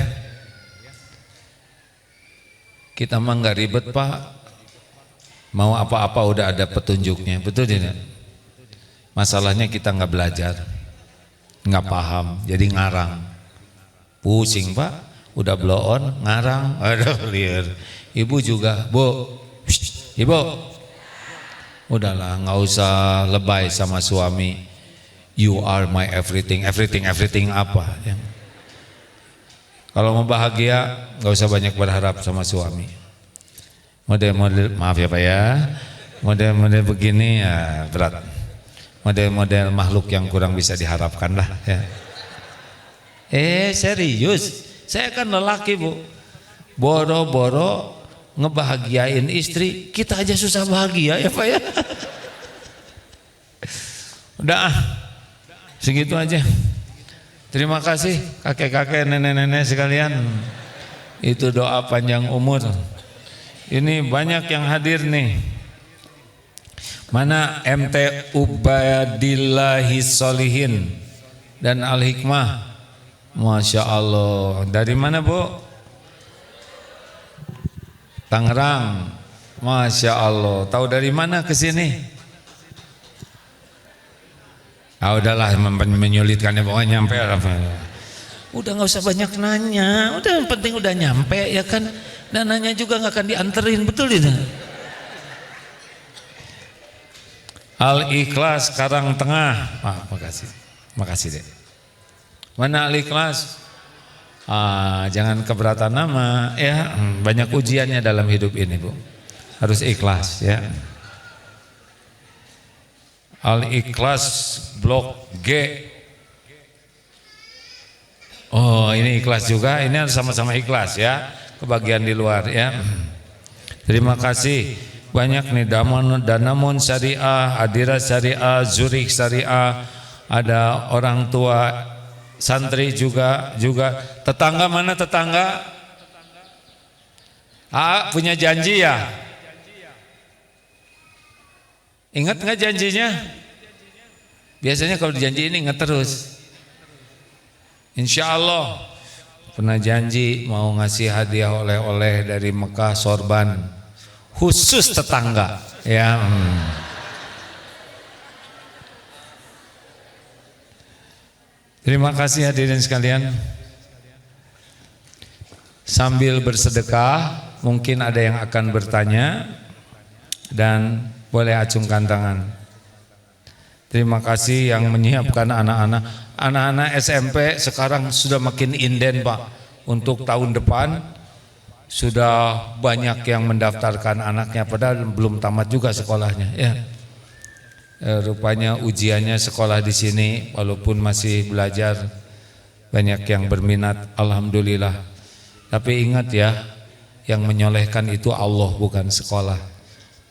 Kita mah nggak ribet Pak. Mau apa-apa udah ada petunjuknya, betul tidak? Masalahnya kita nggak belajar, nggak paham, jadi ngarang. Pusing Pak, udah blow on, ngarang, aduh liar. Ibu juga, Bu, Ibu, udahlah nggak usah lebay sama suami. You are my everything, everything apa? Ya. Kalau mau bahagia, nggak usah banyak berharap sama suami. Model-model, maaf ya Pak ya, model-model begini ya berat. Model-model makhluk yang kurang bisa diharapkan lah. Ya. Serius, saya kan lelaki Bu, boro-boro ngebahagiain istri, kita aja susah bahagia ya Pak ya. Udah segitu aja. Terima kasih kakek-kakek, nenek-nenek sekalian. Itu doa panjang umur. Ini banyak yang hadir nih. Mana MT Ubadillahis Solihin dan Al Hikmah. Masya Allah. Dari mana Bu? Tangerang. Masya Allah. Tahu dari mana ke sini? Udahlah menyulitkannya, pokoknya nyampe. Udah nggak usah banyak nanya. Udah yang penting udah nyampe ya kan. Dan nanya juga nggak akan dianterin, betul tidak? Al-Ikhlas Karangtengah. Makasih deh. Mana Al-Ikhlas? Jangan keberatan nama ya. Banyak ujiannya dalam hidup ini Bu. Harus ikhlas ya. Al-Ikhlas Blok G. Oh ini ikhlas juga. Ini harus sama-sama ikhlas ya. Kebagian di luar ya. Terima kasih. Banyak nih Danamon Syariah, Adira Syariah, Zurich Syariah. Ada orang tua santri juga. Tetangga mana tetangga? Punya janji ya? Ingat nggak janjinya? Biasanya kalau dijanjiin ingat terus. Insya Allah pernah janji mau ngasih hadiah oleh-oleh dari Mekah sorban khusus tetangga ya. Terima kasih hadirin sekalian. Sambil bersedekah mungkin ada yang akan bertanya dan boleh acungkan tangan. Terima kasih yang menyiapkan anak-anak SMP sekarang sudah makin inden Pak. Untuk tahun depan sudah banyak yang mendaftarkan anaknya padahal belum tamat juga sekolahnya ya. Rupanya ujiannya sekolah di sini walaupun masih belajar banyak yang berminat, alhamdulillah. Tapi ingat ya, yang menyolehkan itu Allah bukan sekolah.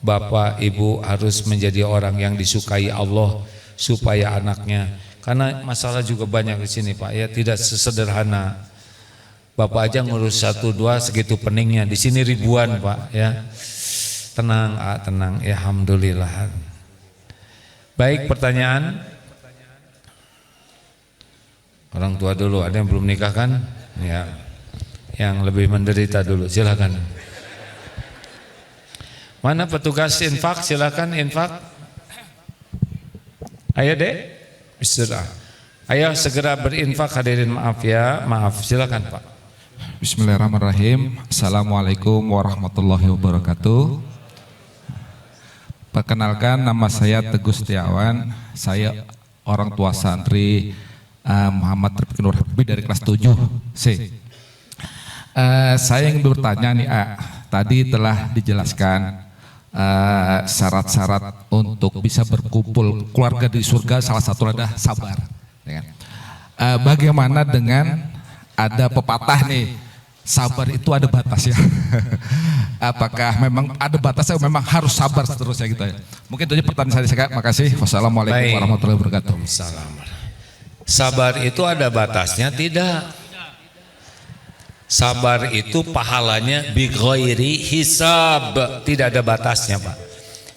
Bapak, Ibu harus menjadi orang yang disukai Allah supaya anaknya. Karena masalah juga banyak di sini Pak ya, tidak sesederhana. Bapak aja ngurus 1, 2 segitu peningnya. Di sini ribuan Pak ya. Tenang, tenang. Ya, alhamdulillah. Baik, pertanyaan. Orang tua dulu, ada yang belum nikah kan? Ya, yang lebih menderita dulu, silakan. Mana petugas infak? Silakan infak. Ayo dek, bismillah. Ayo segera berinfak, hadirin, maaf ya, maaf. Silakan Pak.
Bismillahirrahmanirrahim. Assalamualaikum warahmatullahi wabarakatuh. Perkenalkan, nama saya Teguh Setiawan. Saya orang tua santri Muhammad Rafiq Nur Habib dari kelas 7C. Saya ingin bertanya nih, tadi telah dijelaskan syarat-syarat untuk bisa berkumpul keluarga di surga, salah satu adalah sabar. Bagaimana dengan ada pepatah nih, sabar itu ada batasnya. Apakah memang ada batasnya, memang harus sabar seterusnya gitu ya? Mungkin itu aja pertanyaan saya. Makasih. Wassalamualaikum warahmatullahi wabarakatuh.
Sabar itu ada batasnya? Tidak. Sabar itu pahalanya bi ghairi hisab, tidak ada batasnya Pak.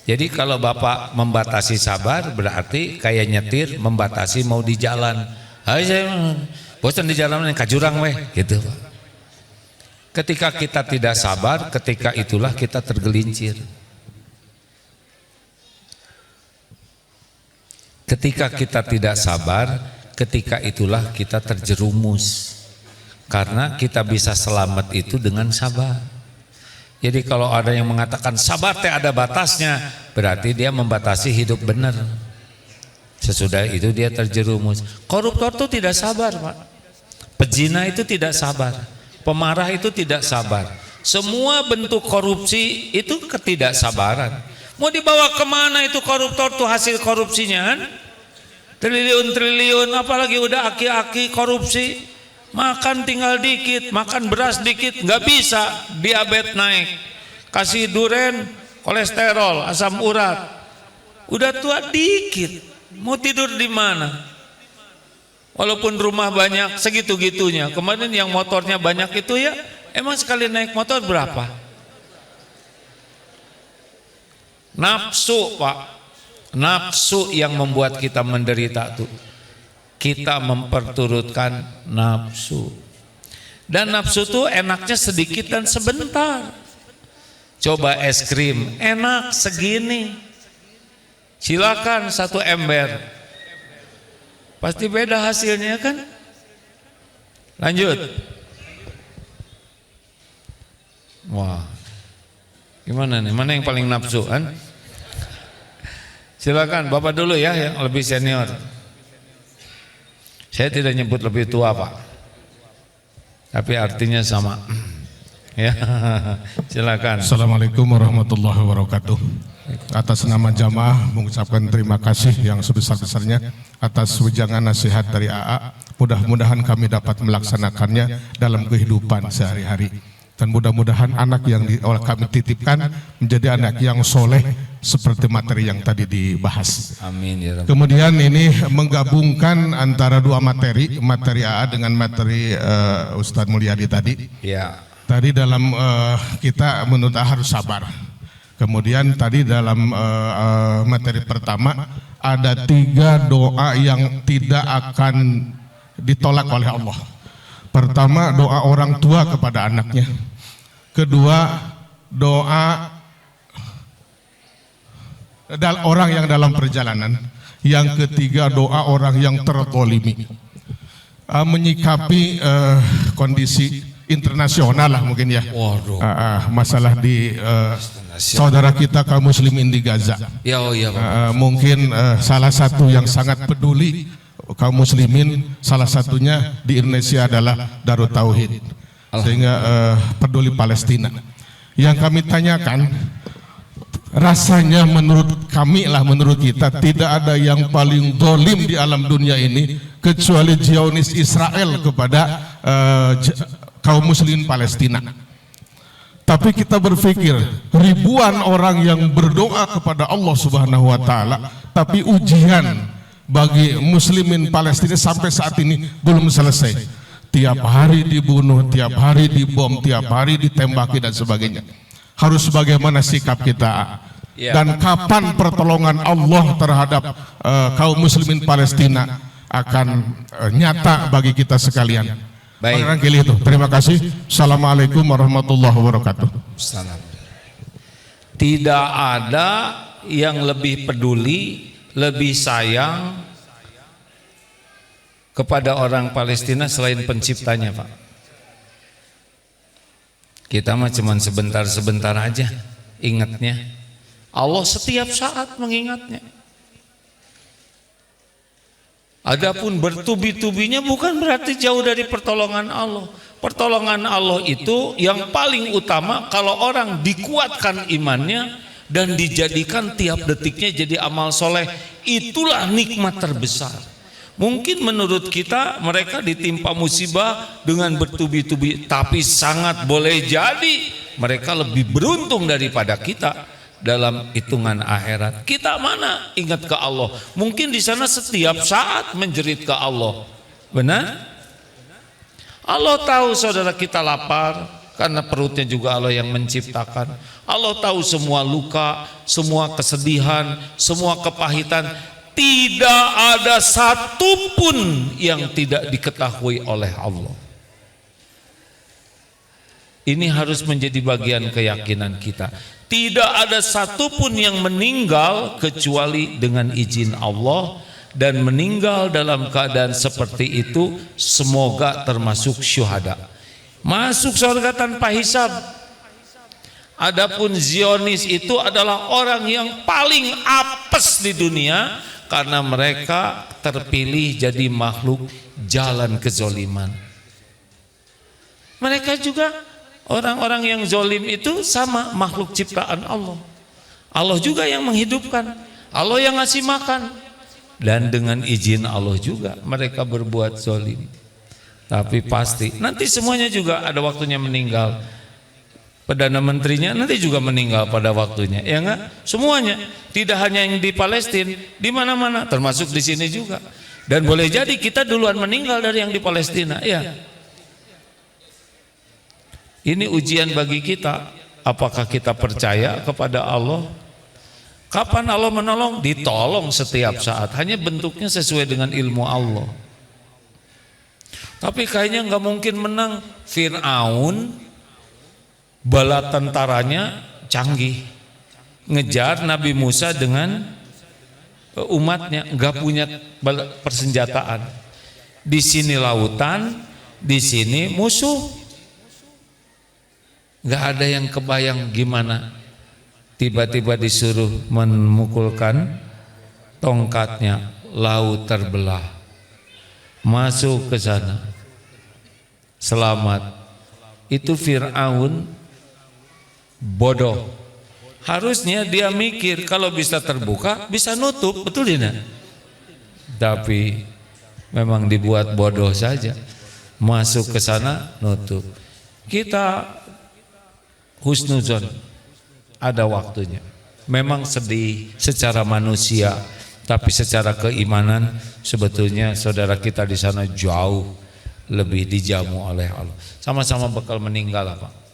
Jadi kalau Bapak membatasi sabar berarti kayak nyetir membatasi mau di jalan. Hai saya bosan di jalan ka jurang weh gitu Pak. Ketika kita tidak sabar, ketika itulah kita tergelincir. Ketika kita tidak sabar, ketika itulah kita terjerumus. Karena kita bisa selamat itu dengan sabar. Jadi kalau ada yang mengatakan sabar teh ada batasnya, berarti dia membatasi hidup benar. Sesudah itu dia terjerumus. Koruptor itu tidak sabar Pak. Pezina itu tidak sabar. Pemarah itu tidak sabar. Semua bentuk korupsi itu ketidaksabaran. Mau dibawa kemana itu koruptor tuh hasil korupsinya kan? Triliun-triliun, apalagi udah aki-aki korupsi. Makan tinggal dikit, makan beras dikit, nggak bisa, diabetes naik. Kasih duren, kolesterol, asam urat. Udah tua dikit, mau tidur di mana? Walaupun rumah banyak segitu-gitunya. Kemarin yang motornya banyak itu ya, emang sekali naik motor berapa? Nafsu Pak, nafsu yang membuat kita menderita tuh. Kita memperturutkan nafsu. Dan nafsu tuh enaknya sedikit dan sebentar. Coba es krim, enak segini. Silakan 1 ember. Pasti beda hasilnya kan? Lanjut. Wah. Gimana nih? Mana yang paling nafsu kan? Silakan Bapak dulu ya yang lebih senior. Saya tidak nyebut lebih tua Pak. Tapi artinya sama. Ya. Silakan.
Assalamualaikum warahmatullahi wabarakatuh. Atas nama jamaah mengucapkan terima kasih yang sebesar-besarnya atas wejangan nasihat dari AA. Mudah-mudahan kami dapat melaksanakannya dalam kehidupan sehari-hari. Dan mudah-mudahan anak yang oleh kami titipkan menjadi anak yang soleh seperti materi yang tadi dibahas.
Amin ya Rabbi.
Kemudian ini menggabungkan antara dua materi, materi AA dengan materi Ustadz Mulyadi tadi.
Ya.
Tadi dalam kita menurut harus sabar. Kemudian tadi dalam materi pertama ada 3 doa yang tidak akan ditolak oleh Allah. Pertama, doa orang tua kepada anaknya. Kedua, doa orang yang dalam perjalanan. Yang ketiga, doa orang yang tertolimi. Menyikapi kondisi internasional lah mungkin ya. Masalah di saudara kita kaum muslimin di Gaza.
Ya, oh iya Pak.
Mungkin salah satu yang sangat peduli kaum muslimin, salah satunya di Indonesia adalah Darut Tauhid, sehingga peduli Palestina. Yang kami tanyakan, rasanya menurut kami lah, menurut kita tidak ada yang paling zalim di alam dunia ini kecuali Zionis Israel kepada kaum muslimin Palestina. Tapi kita berpikir ribuan orang yang berdoa kepada Allah Subhanahu wa taala, tapi ujian bagi muslimin Palestina sampai saat ini belum selesai. Tiap hari dibunuh, tiap hari dibom, tiap hari ditembaki dan sebagainya. Harus bagaimana sikap kita? Dan kapan pertolongan Allah terhadap kaum muslimin Palestina? akan nyata bagi kita sekalian.
Baik.
Barangkali itu. Terima kasih. Assalamualaikum warahmatullahi wabarakatuh.
Salam. Tidak ada yang lebih peduli, lebih sayang kepada orang Palestina selain penciptanya, Pak. Kita mah cuman sebentar-sebentar aja ingatnya. Allah setiap saat mengingatnya. Adapun bertubi-tubinya bukan berarti jauh dari pertolongan Allah. Pertolongan Allah itu yang paling utama kalau orang dikuatkan imannya dan dijadikan tiap detiknya jadi amal soleh. Itulah nikmat terbesar. Mungkin menurut kita mereka ditimpa musibah dengan bertubi-tubi, tapi sangat boleh jadi mereka lebih beruntung daripada kita dalam hitungan akhirat. Kita mana ingat ke Allah? Mungkin di sana setiap saat menjerit ke Allah. Benar? Allah tahu saudara kita lapar karena perutnya juga Allah yang menciptakan. Allah tahu semua luka, semua kesedihan, semua kepahitan. Tidak ada satupun yang tidak diketahui oleh Allah. Ini harus menjadi bagian keyakinan kita. Tidak ada satupun yang meninggal kecuali dengan izin Allah, dan meninggal dalam keadaan seperti itu semoga termasuk syuhada. Masuk surga tanpa hisab. Adapun Zionis itu adalah orang yang paling apes di dunia karena mereka terpilih jadi makhluk jalan kezoliman. Mereka juga orang-orang yang zolim itu sama makhluk ciptaan Allah. Allah juga yang menghidupkan, Allah yang ngasih makan, dan dengan izin Allah juga mereka berbuat zolim. Tapi pasti nanti semuanya juga ada waktunya meninggal. Perdana menterinya nanti juga meninggal pada waktunya, ya enggak? Semuanya, tidak hanya yang di Palestina, di mana-mana, termasuk di sini juga. Dan boleh jadi kita duluan meninggal dari yang di Palestina, ya. Ini ujian bagi kita, apakah kita percaya kepada Allah? Kapan Allah menolong? Ditolong setiap saat, hanya bentuknya sesuai dengan ilmu Allah. Tapi kayaknya nggak mungkin menang. Fir'aun bala tentaranya canggih, ngejar Nabi Musa dengan umatnya, nggak punya persenjataan. Di sini lautan, di sini musuh, nggak ada yang kebayang gimana. Tiba-tiba disuruh memukulkan tongkatnya, laut terbelah, masuk ke sana, selamat. Itu Fir'aun bodoh. Harusnya dia mikir kalau bisa terbuka, bisa nutup, betul tidak? Tapi memang dibuat bodoh saja. Masuk ke sana, nutup. Kita husnuzon, ada waktunya. Memang sedih secara manusia, tapi secara keimanan sebetulnya saudara kita di sana jauh lebih dijamu oleh Allah. Sama-sama bakal meninggal, Pak.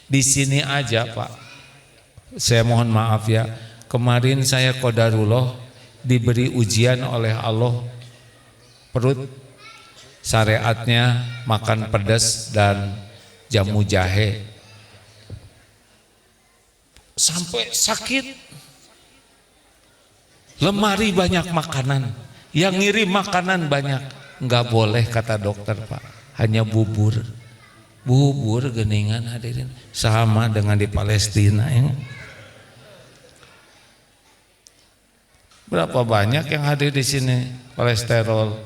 Di sini aja, Pak, saya mohon maaf ya, kemarin saya qadarullah diberi ujian oleh Allah, perut syariatnya makan pedas dan jamu jahe, sampai sakit. Lemari banyak makanan, yang ngirim makanan banyak, nggak boleh kata dokter, Pak, hanya bubur. Bubur geningan hadirin, sama dengan di Palestina ya. Berapa banyak yang hadir di sini kolesterol,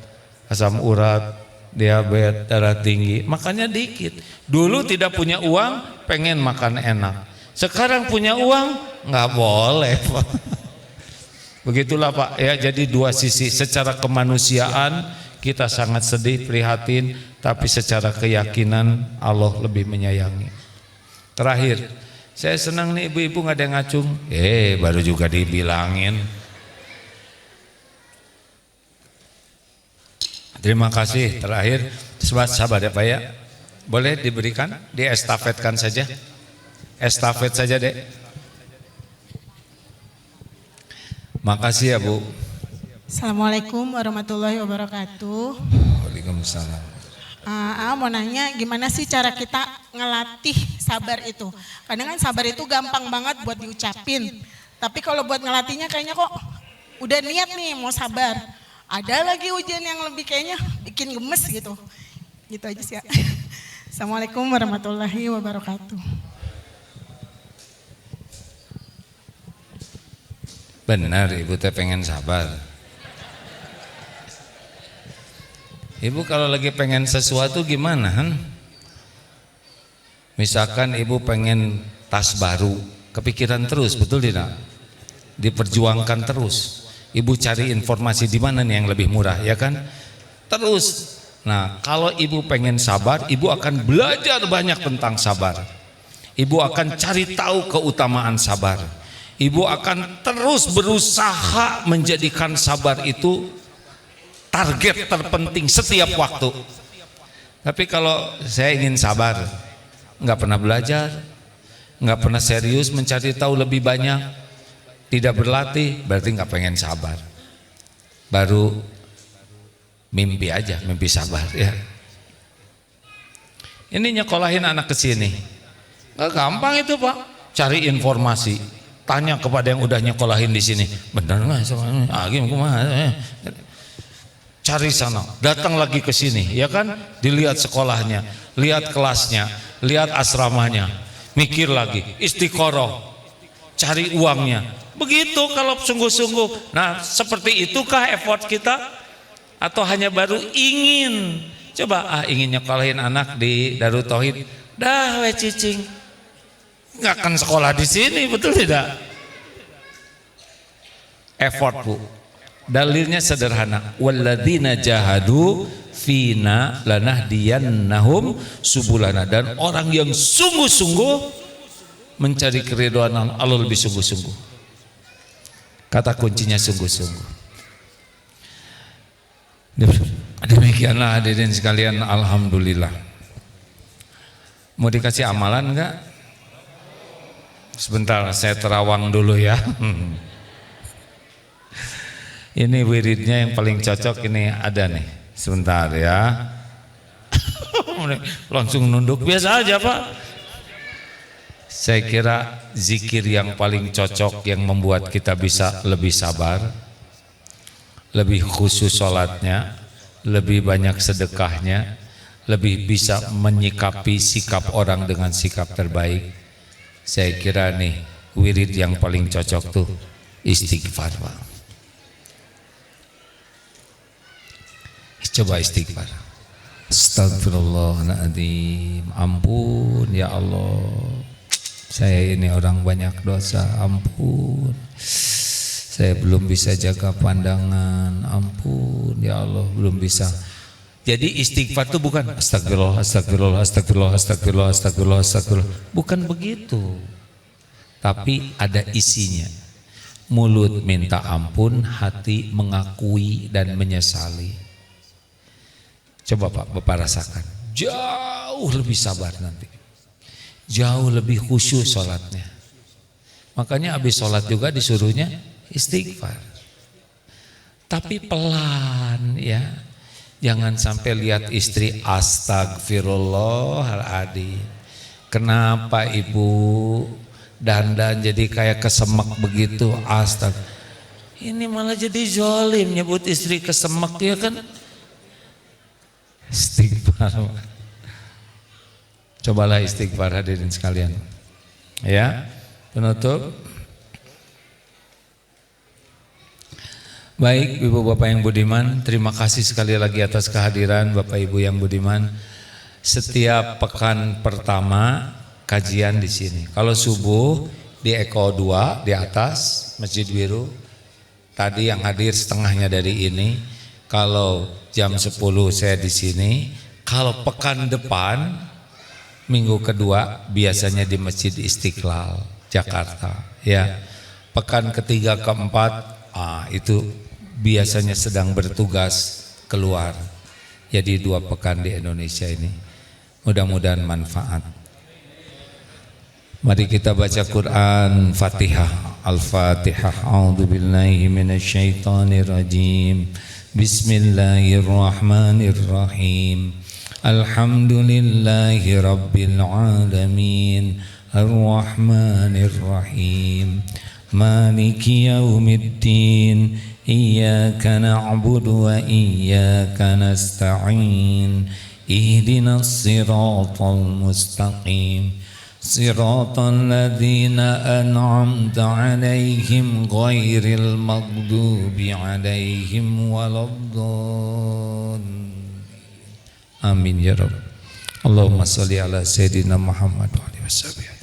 asam urat, diabetes, darah tinggi, makannya dikit. Dulu tidak punya uang, pengen makan enak. Sekarang punya uang, nggak boleh, Pak. Begitulah, Pak ya. Jadi dua sisi, secara kemanusiaan kita sangat sedih, prihatin, tapi secara keyakinan Allah lebih menyayangi. Terakhir, saya senang nih ibu-ibu nggak ada yang ngacung. Baru juga dibilangin. Terima kasih. Terakhir, sahabat ya Pak ya, boleh diberikan, diestafetkan saja. Estafet saja dek. Makasih ya Bu.
Assalamualaikum warahmatullahi wabarakatuh.
Waalaikumsalam.
Mau nanya gimana sih cara kita ngelatih sabar itu? Kadang kan sabar itu gampang banget buat diucapin. Tapi kalau buat ngelatihnya kayaknya kok udah niat nih mau sabar. Ada lagi ujian yang lebih kayaknya bikin gemes gitu. Gitu aja sih ya. Assalamualaikum warahmatullahi wabarakatuh.
Benar, Ibu teh pengen sabar. Ibu kalau lagi pengen sesuatu gimana? Misalkan Ibu pengen tas baru, kepikiran terus, betul tidak? Diperjuangkan terus. Ibu cari informasi di mana nih yang lebih murah, ya kan? Terus. Nah, kalau Ibu pengen sabar, Ibu akan belajar banyak tentang sabar. Ibu akan cari tahu keutamaan sabar. Ibu akan terus berusaha menjadikan sabar itu target terpenting setiap waktu. Tapi kalau saya ingin sabar, nggak pernah belajar, nggak pernah serius mencari tahu lebih banyak, tidak berlatih, berarti nggak pengen sabar. Baru mimpi aja, mimpi sabar ya. Ini nyekolahin anak ke sini, nggak gampang itu Pak. Cari informasi, tanya kepada yang udah nyekolahin di sini, benar nggak? Cari sana, datang lagi ke sini, ya kan? Dilihat sekolahnya, lihat kelasnya, lihat asramanya, mikir lagi, istiqoroh, cari uangnya. Begitu kalau sungguh-sungguh. Nah, seperti itukah effort kita? Atau hanya baru ingin? Coba ingin nyekolahin anak di Darut Tauhid, dah we cicing, nggak akan sekolah di sini, betul tidak? Effort Bu. Dalilnya sederhana, walladzina jahadu fina lanahdiyannahum subulana, dan orang yang sungguh-sungguh mencari keridhaan Allah lebih sungguh-sungguh. Kata kuncinya sungguh-sungguh. Demikianlah hadirin sekalian, alhamdulillah. Mau dikasih amalan enggak? Sebentar saya terawang dulu ya. Ini wiridnya yang paling cocok ini ada nih. Sebentar ya. Langsung nunduk biasa aja Pak. Saya kira zikir yang paling cocok yang membuat kita bisa lebih sabar, lebih khusyuk sholatnya, lebih banyak sedekahnya, lebih bisa menyikapi sikap orang dengan sikap terbaik. Saya kira nih wirid yang paling cocok tuh istighfar Pak. Coba istighfar. Astagfirullahaladzim. Ampun ya Allah, saya ini orang banyak dosa. Ampun, saya belum bisa jaga pandangan. Ampun ya Allah, belum bisa. Jadi istighfar itu bukan astagfirullah, astagfirullah, astagfirullah, astagfirullah, astagfirullah, astagfirullah. Bukan begitu. Tapi ada isinya. Mulut minta ampun, hati mengakui dan menyesali. Coba Pak, Bapak rasakan, jauh lebih sabar nanti, jauh lebih khusyuk sholatnya. Makanya habis sholat juga disuruhnya istighfar. Tapi pelan ya, jangan sampai lihat istri astagfirullahaladzim. Kenapa ibu dandan jadi kayak kesemek begitu? Ini malah jadi zolim nyebut istri kesemek ya kan? Istighfar. Cobalah istighfar hadirin sekalian. Ya, penutup. Baik Ibu Bapak yang budiman, terima kasih sekali lagi atas kehadiran Bapak Ibu yang budiman. Setiap pekan pertama kajian di sini. Kalau subuh di Eko 2 di atas Masjid Biru. Tadi yang hadir setengahnya dari ini. Kalau jam 10 saya di sini. Kalau pekan depan minggu kedua biasanya di Masjid Istiqlal Jakarta ya. Pekan ketiga keempat itu biasanya sedang bertugas keluar. Jadi 2 pekan di Indonesia ini. Mudah-mudahan manfaat. Mari kita baca Quran Fatihah. Al-Fatihah. A'udzubillahi minasyaitonirrajim. Bismillahirrahmanirrahim. Alhamdulillahi rabbil alamin. Ar-Rahmanir-Rahim. Maliki yaumiddin. Iyyaka na'budu wa iyyaka nasta'in. Ihdinas siratal mustaqim. Siratal ladzina an'amta 'alaihim ghairil maghdubi 'alaihim waladdallin. Amin ya rabb. Allahumma shalli ala sayyidina Muhammad wa alihi wasallam.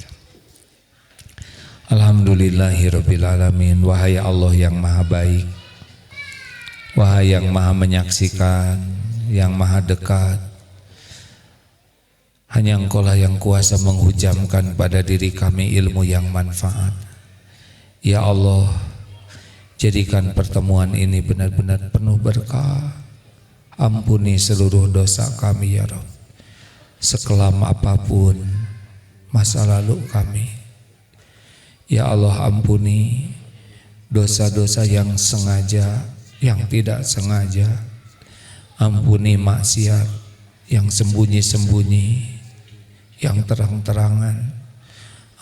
Alhamdulillahirabbil alamin. Wahai Allah yang maha baik, wahai yang maha menyaksikan, yang maha dekat, hanya Engkaulah yang kuasa menghujamkan pada diri kami ilmu yang manfaat. Ya Allah, jadikan pertemuan ini benar-benar penuh berkah. Ampuni seluruh dosa kami ya Rabb. Sekelam apapun masa lalu kami, ya Allah, ampuni dosa-dosa yang sengaja, yang tidak sengaja. Ampuni maksiat yang sembunyi-sembunyi, yang terang-terangan.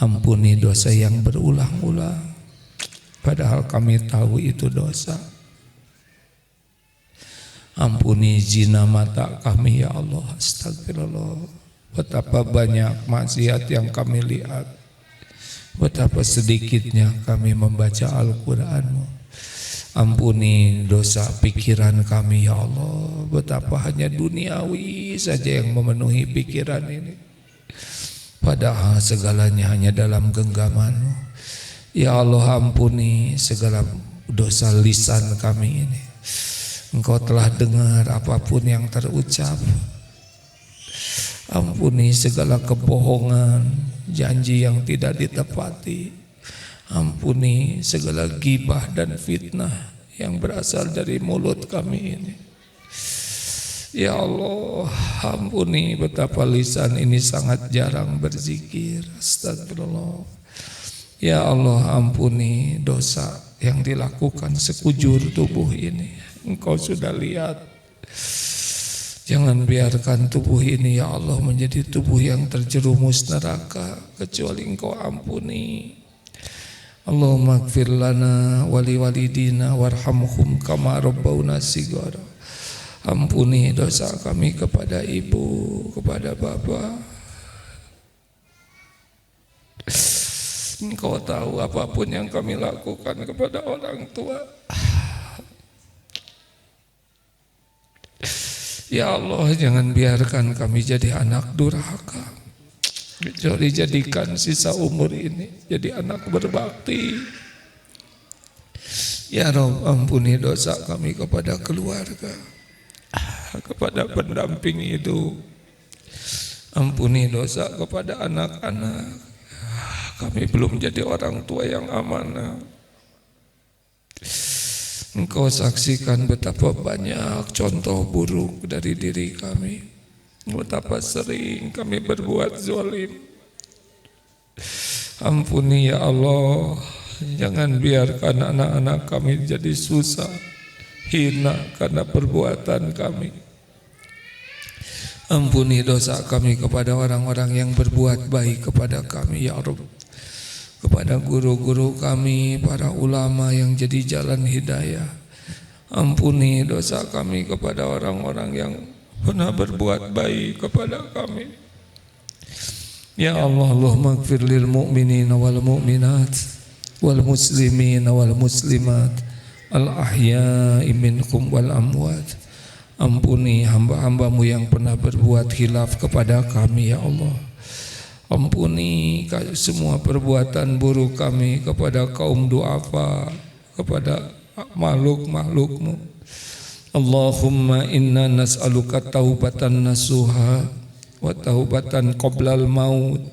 Ampuni dosa yang berulang-ulang, padahal kami tahu itu dosa. Ampuni zina mata kami ya Allah. Astagfirullah. Betapa banyak maksiat yang kami lihat, betapa sedikitnya kami membaca Al-Quran-Mu. Ampuni dosa pikiran kami ya Allah. Betapa hanya duniawi saja yang memenuhi pikiran ini, padahal segalanya hanya dalam genggaman-Mu. Ya Allah, ampuni segala dosa lisan kami ini. Engkau telah dengar apapun yang terucap. Ampuni segala kebohongan, janji yang tidak ditepati. Ampuni segala ghibah dan fitnah yang berasal dari mulut kami ini. Ya Allah, ampuni betapa lisan ini sangat jarang berzikir. Astagfirullah. Ya Allah, ampuni dosa yang dilakukan sekujur tubuh ini. Engkau sudah lihat. Jangan biarkan tubuh ini ya Allah menjadi tubuh yang terjerumus neraka, kecuali Engkau ampuni. Allahumma ighfir lana wali walidina warhamhum kama rabbawna shighara. Ampuni dosa kami kepada ibu, kepada bapak. Engkau tahu apapun yang kami lakukan kepada orang tua. Ya Allah, jangan biarkan kami jadi anak durhaka, kecuali jadikan sisa umur ini jadi anak berbakti. Ya Rabb, ampuni dosa kami kepada keluarga, kepada pendamping hidup. Ampuni dosa kepada anak-anak. Kami belum jadi orang tua yang amanah. Engkau saksikan betapa banyak contoh buruk dari diri kami, betapa sering kami berbuat zalim. Ampuni ya Allah, jangan biarkan anak-anak kami jadi susah, hina karena perbuatan kami. Ampuni dosa kami kepada orang-orang yang berbuat baik kepada kami ya Rabb, kepada guru-guru kami, para ulama yang jadi jalan hidayah. Ampuni dosa kami kepada orang-orang yang pernah berbuat baik kepada kami. Ya Allah, Allahumma ighfir lil mu'minina wal mu'minat wal muslimina wal muslimat al ahya'i minkum wal amwat. Ampuni hamba-hambamu yang pernah berbuat khilaf kepada kami ya Allah. Ampuni semua perbuatan buruk kami kepada kaum du'afa, kepada makhluk-makhlukmu. Allahumma inna nas'aluka taubatan nasuha wa taubatan qoblal maut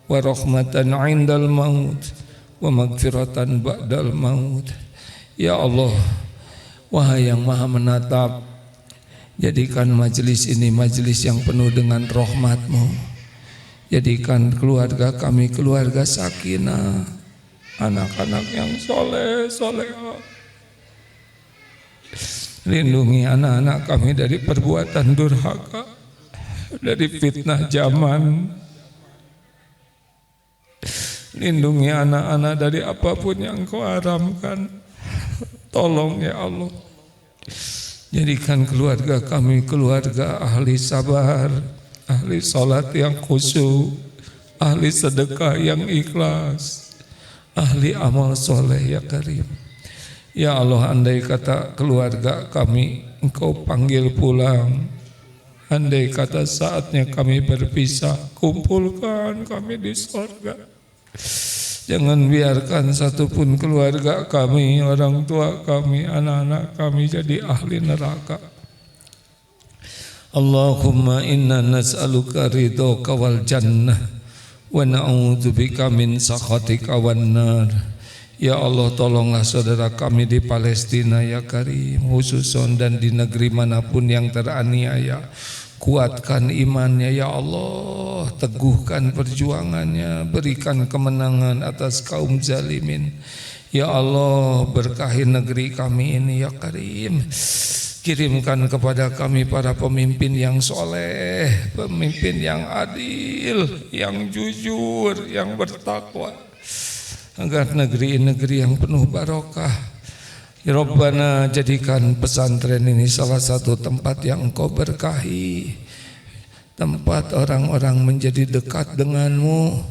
wa rahmatan indal maut wa magfiratan ba'dal maut. Ya Allah, wahai yang maha menatap, jadikan majelis ini majelis yang penuh dengan rahmat-Mu, Jadikan keluarga kami keluarga sakinah, anak-anak yang soleh, solehah. Lindungi anak-anak kami dari perbuatan durhaka, dari fitnah zaman. Lindungi anak-anak dari apapun yang Engkau haramkan. Tolong ya Allah. Jadikan keluarga kami keluarga ahli sabar, ahli salat yang khusyuk, ahli sedekah yang ikhlas, ahli amal soleh ya Karim. Ya Allah, andai kata keluarga kami Engkau panggil pulang, andai kata saatnya kami berpisah, kumpulkan kami di surga. Jangan biarkan satupun keluarga kami, orang tua kami, anak-anak kami jadi ahli neraka. Allahumma inna nas'aluka ridhoka wal jannah wa na'udzubika min sakhatika wan nar. Ya Allah, tolonglah saudara kami di Palestina ya Karim, khususon dan di negeri manapun yang teraniaya. Kuatkan imannya ya Allah, teguhkan perjuangannya, berikan kemenangan atas kaum zalimin. Ya Allah, berkahi negeri kami ini ya Karim. Kirimkan kepada kami para pemimpin yang soleh, pemimpin yang adil, yang jujur, yang bertakwa, agar negeri-negeri yang penuh barokah. Ya Rabbana, jadikan pesantren ini salah satu tempat yang Engkau berkahi, tempat orang-orang menjadi dekat denganmu,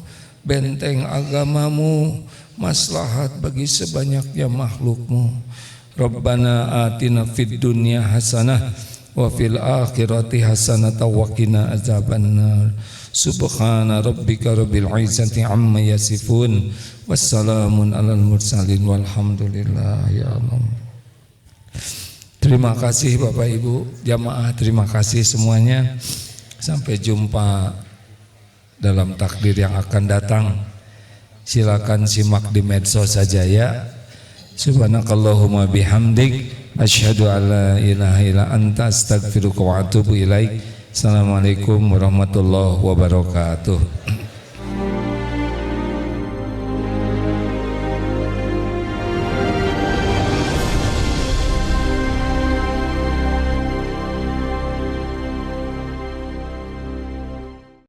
benteng agamamu, maslahat bagi sebanyaknya makhlukmu. Rabbana atina fid dunya hasanah wa fil akhirati hasanah wa qina azabannar. Subhana rabbika rabbil izzati amma yasifun, wassalamun alal mursalin, walhamdulillah ya Allah. Terima kasih Bapak Ibu jamaah, terima kasih semuanya. Sampai jumpa dalam takdir yang akan datang. Silakan simak di medsos saja ya. Subhanakallahumma bihamdik, asyhadu an la ilaha illa anta, astaghfiruka wa atubu ilaik. Assalamualaikum warahmatullahi wabarakatuh.